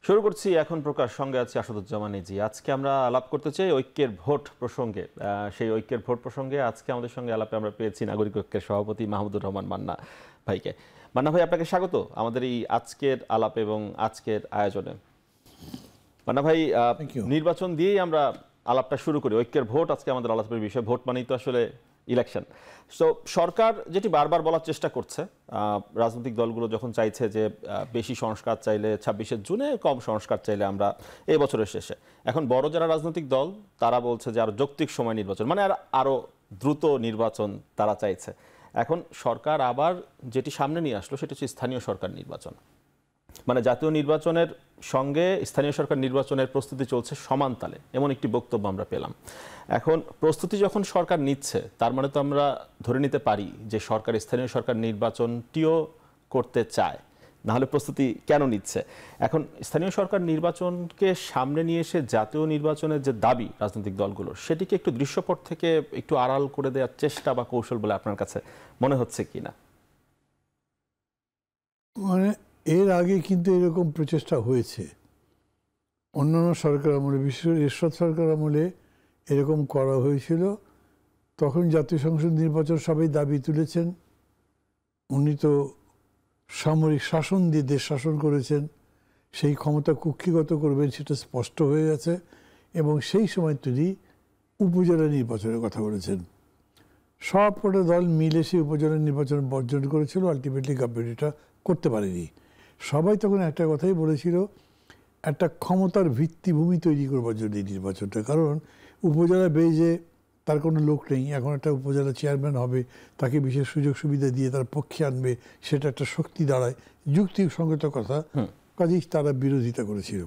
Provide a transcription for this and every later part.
শুরু করছি এখন প্রকাশ, সঙ্গে আছে আসাদুজ্জামান জি। আজকে আমরা আলাপ করতে চাই ঐক্যের ভোট প্রসঙ্গে। সেই ঐক্যের ভোট প্রসঙ্গে আজকে আমাদের সঙ্গে আলাপে আমরা পেয়েছি নাগরিক ঐক্যের সভাপতি মাহমুদুর রহমান মান্না ভাইকে। মান্না ভাই, আপনাকে স্বাগত আমাদের এই আজকের আলাপ এবং আজকের আয়োজনে। মান্না ভাই, নির্বাচন দিয়েই আমরা আলাপটা শুরু করি। ঐক্যের ভোট আজকে আমাদের আলাপের বিষয়। ভোট মানেই তো আসলে ইলেকশন। সো সরকার যেটি বারবার বলার চেষ্টা করছে, রাজনৈতিক দলগুলো যখন চাইছে যে বেশি সংস্কার চাইলে 26শে জুনে, কম সংস্কার চাইলে আমরা এই বছরের শেষে। এখন বড় যারা রাজনৈতিক দল তারা বলছে যে আরো যৌক্তিক সময় নির্বাচন, মানে আরো দ্রুত নির্বাচন তারা চাইছে। এখন সরকার আবার যেটি সামনে নিয়ে আসলো সেটা হচ্ছে স্থানীয় সরকার নির্বাচন। মানে জাতীয় নির্বাচনের সঙ্গে স্থানীয় সরকার নির্বাচনের প্রস্তুতি চলছে সমান তালে, এমন একটি বক্তব্য আমরা পেলাম। এখন প্রস্তুতি যখন সরকার নিচ্ছে, তার মানে তো আমরা ধরে নিতে পারি যে সরকার স্থানীয় সরকার নির্বাচনটিও করতে চায়, নাহলে প্রস্তুতি কেন নিচ্ছে? এখন স্থানীয় সরকার নির্বাচনকে সামনে নিয়ে এসে জাতীয় নির্বাচনের যে দাবি রাজনৈতিক দলগুলোর, সেটিকে একটু দৃশ্যপট থেকে একটু আড়াল করে দেওয়ার চেষ্টা বা কৌশল বলে আপনার কাছে মনে হচ্ছে কিনা? মানে এর আগে কিন্তু এরকম প্রচেষ্টা হয়েছে অন্যান্য সরকার আমলে, বিশেষ করে এরশাদ সরকার আমলে এরকম করা হয়েছিল। তখন জাতীয় সংসদ নির্বাচন সবাই দাবি তুলেছেন। উনি তো সামরিক শাসন দিয়ে দেশ শাসন করেছেন, সেই ক্ষমতা কুক্ষিগত করবেন সেটা স্পষ্ট হয়ে গেছে। এবং সেই সময় তিনি উপজেলা নির্বাচনের কথা বলেছেন। সব কটা দল মিলে সেই উপজেলা নির্বাচন বর্জন করেছিল। আলটিমেটলি গভর্নমেন্ট এটা করতে পারেনি। সবাই তখন একটা কথাই বলেছিল, একটা ক্ষমতার ভিত্তিভূমি তৈরি করবার জন্য এই নির্বাচনটা। কারণ উপজেলা বেজে তার কোনো লোক নেই, এখন একটা উপজেলা চেয়ারম্যান হবে, তাকে বিশেষ সুযোগ সুবিধা দিয়ে তার পক্ষে আনবে, সেটা একটা শক্তি দাঁড়ায়, যুক্তিসঙ্গত কথা। কাজেই তারা বিরোধিতা করেছিল।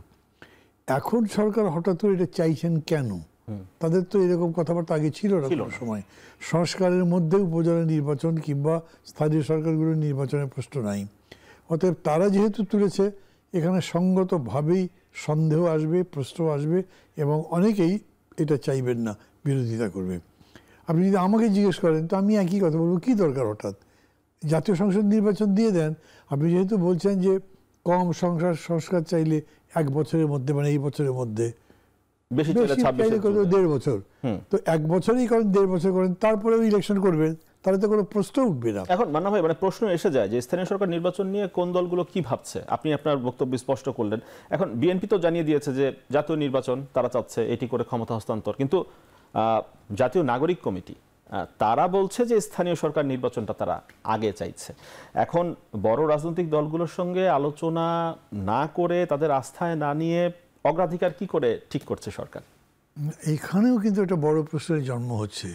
এখন সরকার হঠাৎ করে এটা চাইছেন কেন? তাদের তো এরকম কথাবার্তা আগে ছিল না কোনো সময়। সংস্কারের মধ্যে উপজেলা নির্বাচন কিংবা স্থানীয় সরকারগুলোর নির্বাচনের প্রশ্ন নাই। অতএব তারা যেহেতু তুলেছে, এখানে সঙ্গতভাবেই সন্দেহ আসবে, প্রশ্ন আসবে, এবং অনেকেই এটা চাইবেন না, বিরোধিতা করবে। আপনি যদি আমাকে জিজ্ঞেস করেন তো আমি একই কথা বলবো, কী দরকার হঠাৎ জাতীয় সংসদ নির্বাচন দিয়ে দেন। আপনি যেহেতু বলছেন যে কম সংস্কার চাইলে 1 বছরের মধ্যে, মানে এই বছরের মধ্যে, বেশি চাইলে 1.5 বছর, তো 1 বছরই করেন, 1.5 বছর করেন, তারপরেও ইলেকশন করবেন, তাহলে তো কোনো প্রশ্ন উঠবে না। এখন মান্না ভাই, মানে প্রশ্ন এসে যায় যে স্থানীয় সরকার নির্বাচন নিয়ে কোন দলগুলো কি ভাবছে। আপনি আপনার বক্তব্য স্পষ্ট করলেন। এখন বিএনপি তো জানিয়ে দিয়েছে যে জাতীয় নির্বাচন তারা চাচ্ছে, এটি করে ক্ষমতা হস্তান্তর। কিন্তু জাতীয় নাগরিক কমিটি তারা বলছে যে স্থানীয় সরকার নির্বাচনটা তারা আগে চাইছে। এখন বড় রাজনৈতিক দলগুলোর সঙ্গে আলোচনা না করে, তাদের আস্থায় না নিয়ে অগ্রাধিকার কি করে ঠিক করছে সরকার? এখানেও কিন্তু একটা বড় প্রশ্নের জন্ম হচ্ছে।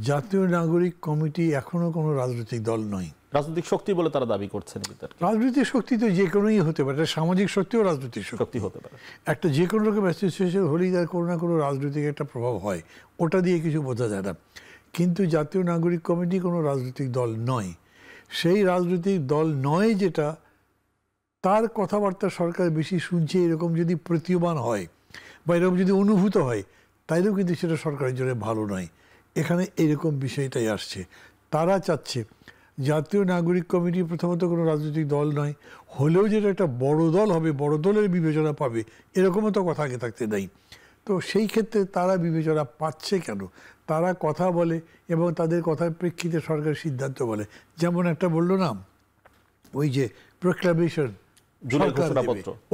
জাতীয় নাগরিক কমিটি এখনো কোনো রাজনৈতিক দল নয়, রাজনৈতিক শক্তি বলে তারা দাবি করছেন। রাজনৈতিক শক্তি তো যে কোনোই হতে পারে, সামাজিক শক্তিও রাজনৈতিক শক্তি হতে পারে। একটা যে কোনো রকম অ্যাসোসিয়েশন হলেই তার কোনো না কোনো রাজনৈতিক একটা প্রভাব হয়, ওটা দিয়ে কিছু বোঝা যায় না। কিন্তু জাতীয় নাগরিক কমিটি কোনো রাজনৈতিক দল নয়। সেই রাজনৈতিক দল নয় যেটা, তার কথাবার্তা সরকার বেশি শুনছে, এরকম যদি প্রতীয়মান হয় বা এরকম যদি অনুভূত হয়, তাইলেও কিন্তু সেটা সরকারের জন্য ভালো নয়। এখানে এরকম বিষয়টাই আসছে। তারা চাচ্ছে জাতীয় নাগরিক কমিটি প্রথমত কোনো রাজনৈতিক দল নয়, হলেও যেটা একটা বড় দল হবে, বড় দলের বিবেচনা পাবে, এরকমও তো কথা আগে থাকতে নাই। তো সেই ক্ষেত্রে তারা বিবেচনা পাচ্ছে কেন? তারা কথা বলে এবং তাদের কথার প্রেক্ষিতে সরকার সিদ্ধান্ত বলে। যেমন একটা বললো না, ওই যে প্রোক্লামেশন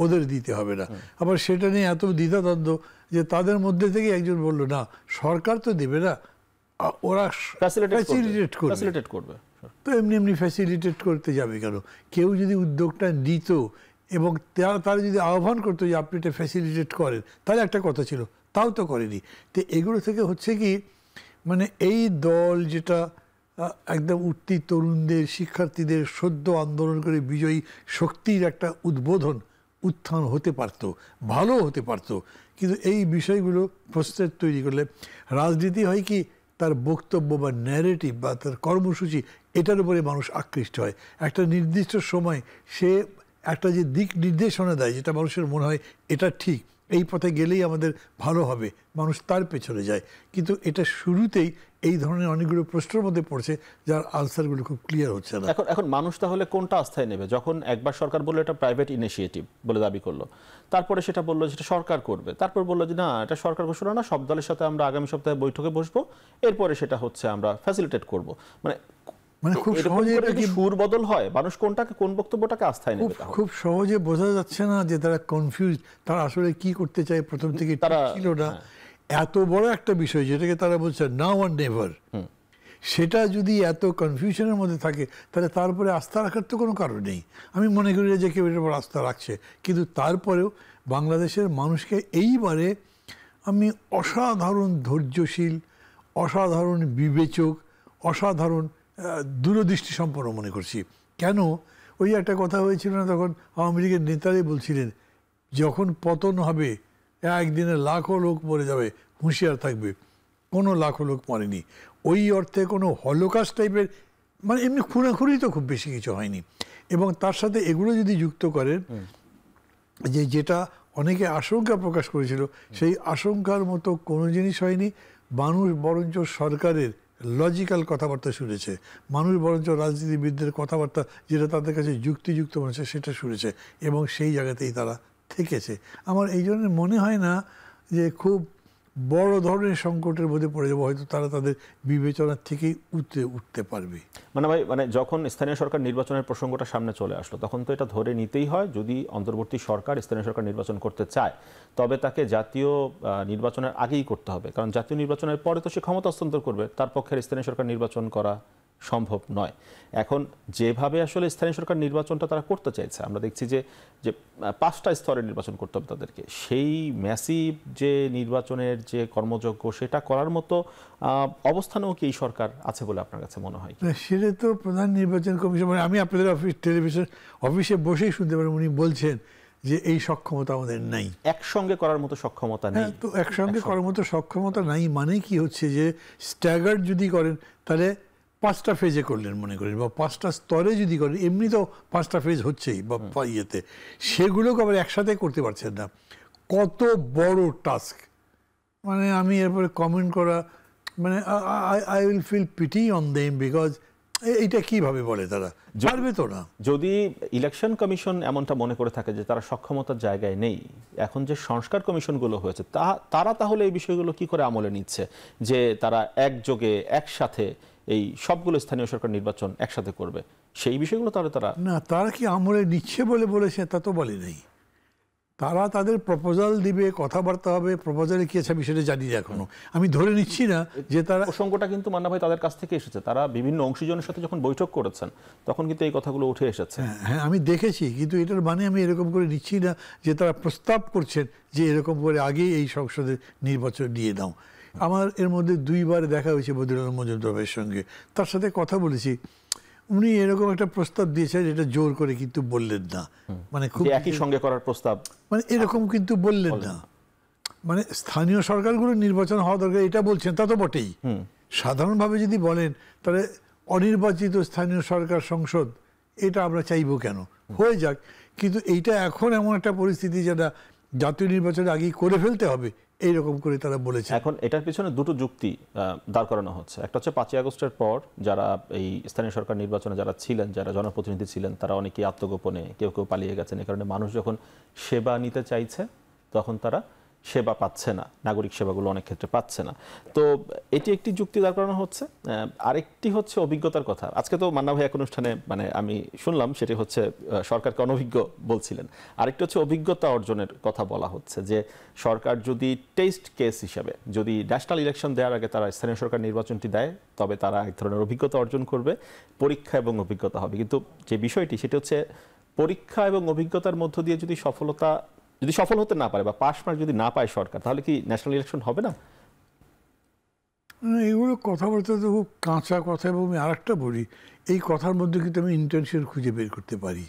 ওদের দিতে হবে না, আবার সেটা নিয়ে এত দ্বিধাদ্বন্দ্ব যে তাদের মধ্যে থেকে একজন বলল না, সরকার তো দেবে না, ওরা ফ্যাসিলিটেট করবে। তো এমনি এমনি ফ্যাসিলিটেট করতে যাবে কেন? কেউ যদি উদ্যোগটা নিত এবং তারা যদি আহ্বান করতো যে আপনি এটা ফ্যাসিলিটেট করেন, তাহলে একটা কথা ছিল, তাও তো করেনি। তো এগুলো থেকে হচ্ছে কি, মানে এই দল যেটা একদম উঠতি তরুণদের, শিক্ষার্থীদের সদ্য আন্দোলন করে বিজয়ী শক্তির একটা উত্থান হতে পারত, ভালো হতে পারত। কিন্তু এই বিষয়গুলো প্রস্তুত তৈরি করলে রাজনীতি হয় কি, তার বক্তব্য বা ন্যারেটিভ বা তার কর্মসূচি, এটার উপরে মানুষ আকৃষ্ট হয়। একটা নির্দিষ্ট সময় সে একটা যে দিক নির্দেশনা দেয়, যেটা মানুষের মনে হয় এটা ঠিক, এই পথে গেলেই আমাদের ভালো হবে, মানুষ তার পেছনে যায়। কিন্তু এটা শুরুতেই এই ধরনের অনেকগুলো প্রশ্নের মধ্যে পড়ছে যার আনসারগুলো খুব ক্লিয়ার হচ্ছে না। এখন মানুষ তাহলে কোনটা আস্থায় নেবে? যখন একবার সরকার বললো এটা প্রাইভেট ইনিশিয়েটিভ বলে দাবি করলো, তারপরে সেটা বললো যেটা সরকার করবে, তারপর বললো যে না এটা সরকার ঘোষণা না, সব দলের সাথে আমরা আগামী সপ্তাহে বৈঠকে বসবো, এরপরে সেটা হচ্ছে আমরা ফ্যাসিলিটেট করব। মানে খুব সহজে সুর বদল হয়, মানুষ কোন বক্তব্যটাকে আস্থায় নেবে? খুব সহজে বোঝা যাচ্ছে না যে তারা কনফিউজ, তারা আসলে কি করতে চায় প্রথম থেকে তারা ছিল না। এত বড় একটা বিষয় যেটাকে তারা বলছে নাও অ্যান্ড নেভার, সেটা যদি এত কনফিউশনের মধ্যে থাকে তাহলে তারপরে আস্থা রাখার তো কোনো কারণ নেই। আমি মনে করি যে কেউ এটার উপর আস্থা রাখছে, কিন্তু তারপরেও বাংলাদেশের মানুষকে এইবারে আমি অসাধারণ ধৈর্যশীল, অসাধারণ বিবেচক, অসাধারণ দূরদৃষ্টি সম্পন্ন মনে করছি। কেন? ওই একটা কথা হয়েছিল না, তখন আওয়ামী লীগের নেতারাই বলছিলেন যখন পতন হবে একদিনে লাখো লোক মরে যাবে, হুঁশিয়ার থাকবে। কোনো লাখো লোক মরেনি, ওই অর্থে কোনো হলোকাস্ট টাইপের, মানে এমনি খুনাখুনি তো খুব বেশি কিছু হয়নি। এবং তার সাথে এগুলো যদি যুক্ত করেন যে যেটা অনেকে আশঙ্কা প্রকাশ করেছিল, সেই আশঙ্কার মতো কোনো জিনিস হয়নি। মানুষ বরঞ্চ সরকারের লজিক্যাল কথাবার্তা শুনেছে, মানুষ বরঞ্চ রাজনীতিবিদদের কথাবার্তা যেটা তাদের কাছে যুক্তিযুক্ত মনে হচ্ছে সেটা শুনেছে, এবং সেই জায়গাতেই তারা থেকেছে। আমার এই জন্য মনে হয় না যে খুব বড় ধরনের সংকটের মধ্যে পড়ে যাবো, হয়তো তারা তাদের বিবেচনার থেকেই উঠতে পারবে। মানে যখন স্থানীয় সরকার নির্বাচনের প্রসঙ্গটা সামনে চলে আসলো, তখন তো এটা ধরে নিতেই হয় যদি অন্তর্বর্তী সরকার স্থানীয় সরকার নির্বাচন করতে চায় তবে তাকে জাতীয় নির্বাচনের আগেই করতে হবে, কারণ জাতীয় নির্বাচনের পরে তো সে ক্ষমতা হস্তান্তর করবে, তার পক্ষে স্থানীয় সরকার নির্বাচন করা সম্ভব নয়। এখন যেভাবে আসলে স্থানীয় সরকার নির্বাচনটা তারা করতে চাইছে, আমরা দেখছি যে 5টা স্তরে নির্বাচন করতে হবে তাদেরকে, সেই ম্যাসিভ যে নির্বাচনের যে কর্মযজ্ঞ সেটা করার মতো অবস্থানেও কি এই সরকার আছে বলে আপনার কাছে মনে হয়? সেটা তো প্রধান নির্বাচন কমিশন, মানে আমি আপনাদের টেলিভিশন অফিসে বসেই শুনতে পারি উনি বলছেন যে এই সক্ষমতা আমাদের নাই, একসঙ্গে করার মতো সক্ষমতা নেই। তো একসঙ্গে করার মতো সক্ষমতা নাই মানে কি হচ্ছে যে স্ট্যাগার্ড যদি করেন তাহলে 5টা ফেজে করলেন মনে করেন, বা 5টা স্তরে যদি করেন, এমনি তো 5টা ফেজ হচ্ছেই বা ইয়েতে, সেগুলোকে আবার একসাথে করতে পারছেন না। কত বড় টাস্ক! মানে আমি এরপরে কমেন্ট করা, মানে I will feel pity on them, because এইটা কিভাবে বলে তারা, পারবে তো না। যদি ইলেকশন কমিশন এমনটা মনে করে থাকে যে তারা সক্ষমতার জায়গায় নেই, এখন যে সংস্কার কমিশনগুলো হয়েছে তারা তাহলে এই বিষয়গুলো কি করে আমলে নিচ্ছে যে তারা একযোগে একসাথে এই সবগুলো স্থানীয় সরকার নির্বাচন একসাথে করবে, সেই বিষয়গুলো তাহলে তারা কি আমলে নিচ্ছে বলে বলেছে তা তো বলে নেই। তারা তাদের প্রপোজাল দিবে, কথাবার্তা হবে, প্রপোজালে কি আছে বিষয়টা জানি না এখনো। আমি ধরে নিচ্ছি না যে তারা, প্রসঙ্গটা কিন্তু মান্না ভাই তাদের কাছ থেকে এসেছে, তারা বিভিন্ন অংশীজনের সাথে যখন বৈঠক করেছেন তখন কিন্তু এই কথাগুলো উঠে এসেছে। হ্যাঁ আমি দেখেছি, কিন্তু এটার মানে আমি এরকম করে নিচ্ছি না যে তারা প্রস্তাব করছেন যে এরকম করে আগেই এই সংসদে নির্বাচন দিয়ে দাও। আমার এর মধ্যে 2বার দেখা হয়েছে বদিউল আলম মজুমদারের সঙ্গে, তার সাথে কথা বলেছি। উনি এরকম একটা প্রস্তাব দিয়েছেন, এটা জোর করে কিন্তু বললেন না, মানে খুব একই সঙ্গে করার প্রস্তাব, মানে এরকম কিন্তু বললেন না। মানে স্থানীয় সরকারগুলো নির্বাচন হওয়া দরকার এটা বলছেন, তা তো বটেই। সাধারণভাবে যদি বলেন তাহলে অনির্বাচিত স্থানীয় সরকার সংসদ এটা আমরা চাইবো কেন, হয়ে যাক। কিন্তু এইটা এখন এমন একটা পরিস্থিতি যেটা জাতীয় নির্বাচনের আগেই করে ফেলতে হবে, এইরকম করে তারা বলেছে। এখন এটার পিছনে দুটো যুক্তি দাঁড় করানো হচ্ছে। একটা হচ্ছে 5ই আগস্টের পর যারা এই স্থানীয় সরকার নির্বাচনে যারা ছিলেন, যারা জনপ্রতিনিধি ছিলেন, তারা অনেকেই আত্মগোপনে, কেউ কেউ পালিয়ে গেছেন। এই কারণে মানুষ যখন সেবা নিতে চাইছে তখন তারা সেবা পাচ্ছে না, নাগরিক সেবাগুলো অনেক ক্ষেত্রে পাচ্ছে না। তো এটি একটি যুক্তি দাঁড় করানো হচ্ছে। আরেকটি হচ্ছে অভিজ্ঞতার কথা। আজকে তো মান্না ভাই এক অনুষ্ঠানে মানে আমি শুনলাম, সেটি হচ্ছে সরকারকে অনভিজ্ঞ বলছিলেন। আরেকটি হচ্ছে অভিজ্ঞতা অর্জনের কথা বলা হচ্ছে, যে সরকার যদি টেস্ট কেস হিসাবে যদি ন্যাশনাল ইলেকশন দেওয়ার আগে তারা স্থানীয় সরকার নির্বাচনটি দেয়, তবে তারা এক ধরনের অভিজ্ঞতা অর্জন করবে, পরীক্ষা এবং অভিজ্ঞতা হবে। কিন্তু যে বিষয়টি সেটি হচ্ছে পরীক্ষা এবং অভিজ্ঞতার মধ্য দিয়ে যদি সফল হতে না পারে বা পাস মার্ক যদি না পায় সরকার, তাহলে কি ন্যাশনাল ইলেকশন হবে না? এগুলো কথাবার্তা তো খুব কাঁচা কথা। এবং আমি আরেকটা বলি, এই কথার মধ্যে কিন্তু আমি ইন্টেনশন খুঁজে বের করতে পারি,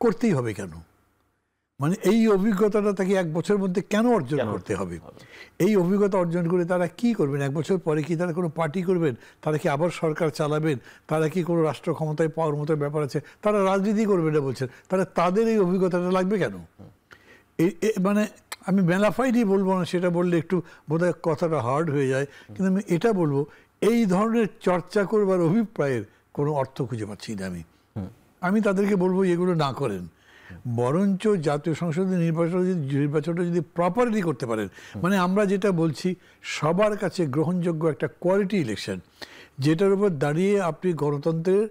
করতেই হবে কেন? মানে এই অভিজ্ঞতাটা তাকে 1 বছরের মধ্যে কেন অর্জন করতে হবে? এই অভিজ্ঞতা অর্জন করে তারা কি করবেন? 1 বছর পরে কি তারা কোনো পার্টি করবেন? তারা কি আবার সরকার চালাবেন? তারা কি কোনো রাষ্ট্র ক্ষমতায় পাওয়ার মতো ব্যাপার আছে? তারা রাজনীতি করবে না বলছেন, তাহলে তাদের এই অভিজ্ঞতাটা লাগবে কেন? মানে আমি ম্যালাফাইডই বলবো না, সেটা বললে একটু বোধহয় কথাটা হার্ড হয়ে যায়, কিন্তু আমি এটা বলবো এই ধরনের চর্চা করবার অভিপ্রায়ের কোনো অর্থ খুঁজে পাচ্ছি না আমি তাদেরকে বলবো এগুলো না করেন, বরঞ্চ জাতীয় সংসদের নির্বাচনটা যদি প্রপারলি করতে পারেন, মানে আমরা যেটা বলছি সবার কাছে গ্রহণযোগ্য একটা কোয়ালিটি ইলেকশন, যেটার উপর দাঁড়িয়ে আপনি গণতন্ত্রের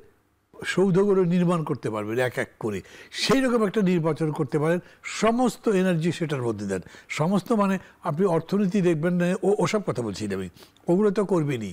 সৌধগুলো নির্মাণ করতে পারবেন এক এক করে, সেই রকম একটা নির্বাচন করতে পারেন, সমস্ত এনার্জি সেটার মধ্যে দেন, সমস্ত মানে আপনি অর্থনীতি দেখবেন না, ওসব কথা বলছি না আমি, ওগুলো তো করবেনই,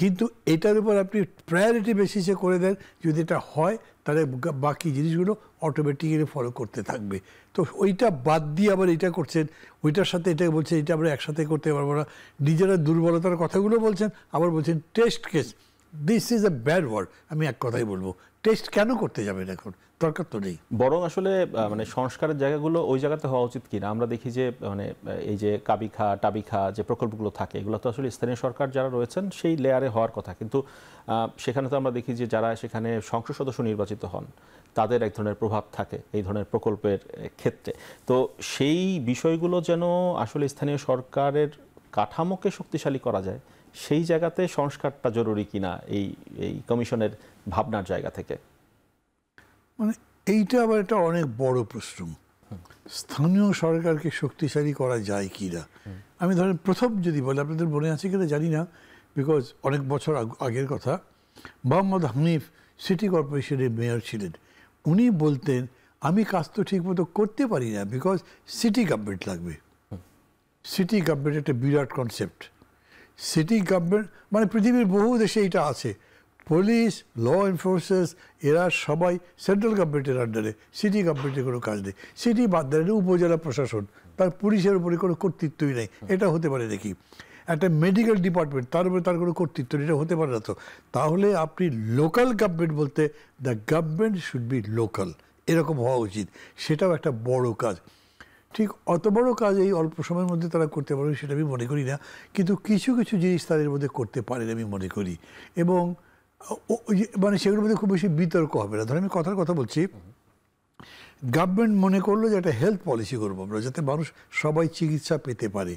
কিন্তু এটার উপর আপনি প্রায়োরিটি বেসিসে করে দেন, যদি এটা হয় তাহলে বাকি জিনিসগুলো অটোমেটিক্যালি ফলো করতে থাকবে। তো ওইটা বাদ দিয়ে আবার এটা করছেন, ওইটার সাথে এটা বলছেন, এটা আমরা একসাথে করতে পারবো না, নিজেরা দুর্বলতার কথাগুলো বলছেন, আবার বলছেন test case, this is a bad word. আমি এক কথাই বলবো, টেস্ট কেন করতে যাবেন এখন, দরকার তো নেই। বরং আসলে মানে সংস্কারের জায়গাগুলো ওই জায়গাতে হওয়া উচিত কিনা, আমরা দেখি যে মানে এই যে কাবিখা টাবিখা যে প্রকল্পগুলো থাকে এগুলো তো আসলে স্থানীয় সরকার যারা রয়েছেন সেই লেয়ারে হওয়ার কথা, কিন্তু সেখানে তো আমরা দেখি যে যারা সেখানে সংসদ সদস্য নির্বাচিত হন তাদের এক ধরনের প্রভাব থাকে এই ধরনের প্রকল্পের ক্ষেত্রে। তো সেই বিষয়গুলো যেন আসলে স্থানীয় সরকারের কাঠামোকে শক্তিশালী করা যায়, সেই জায়গাতে সংস্কারটা জরুরি কিনা এই এই কমিশনের ভাবনার জায়গা থেকে। মানে এইটা আবার একটা অনেক বড় প্রশ্ন, স্থানীয় সরকারকে শক্তিশালী করা যায় কি না। আমি ধরেন প্রথম যদি বলি, আপনাদের মনে আছে কিনা জানি না, বিকজ অনেক বছর আগের কথা, মোহাম্মদ হানিফ সিটি কর্পোরেশনের মেয়র ছিলেন, উনি বলতেন আমি কাজ তো ঠিকমতো করতে পারি না, বিকজ সিটি গভর্নমেন্ট লাগবে। সিটি গভর্নমেন্ট একটা বিরাট কনসেপ্ট, সিটি গভর্নমেন্ট মানে পৃথিবীর বহু দেশে এটা আছে, পুলিশ ল এনফোর্সেস এরা সবাই সেন্ট্রাল গভর্নমেন্টের আন্ডারে, সিটি গভর্নমেন্টের কোনো কাজ নেই। সিটি বাদ দেয় উপজেলা প্রশাসন, তার পুলিশের উপরে কোনো কর্তৃত্বই নেই, এটা হতে পারে নাকি? একটা মেডিকেল ডিপার্টমেন্ট, তার উপরে তার কোনো কর্তৃত্ব নেই, এটা হতে পারে না। তো তাহলে আপনি লোকাল গভর্নমেন্ট বলতে the government should be local, এরকম হওয়া উচিত, সেটাও একটা বড় কাজ। ঠিক অত বড় কাজ এই অল্প সময়ের মধ্যে তারা করতে পারবে সেটা আমি মনে করি না, কিন্তু কিছু কিছু জিনিস তাদের মধ্যে করতে পারেন আমি মনে করি, এবং মানে সেগুলোর মধ্যে খুব বেশি বিতর্ক হবে না। ধরেন আমি কথার কথা বলছি, গভর্নমেন্ট মনে করলো যে একটা হেলথ পলিসি করবো আমরা, যাতে মানুষ সবাই চিকিৎসা পেতে পারে।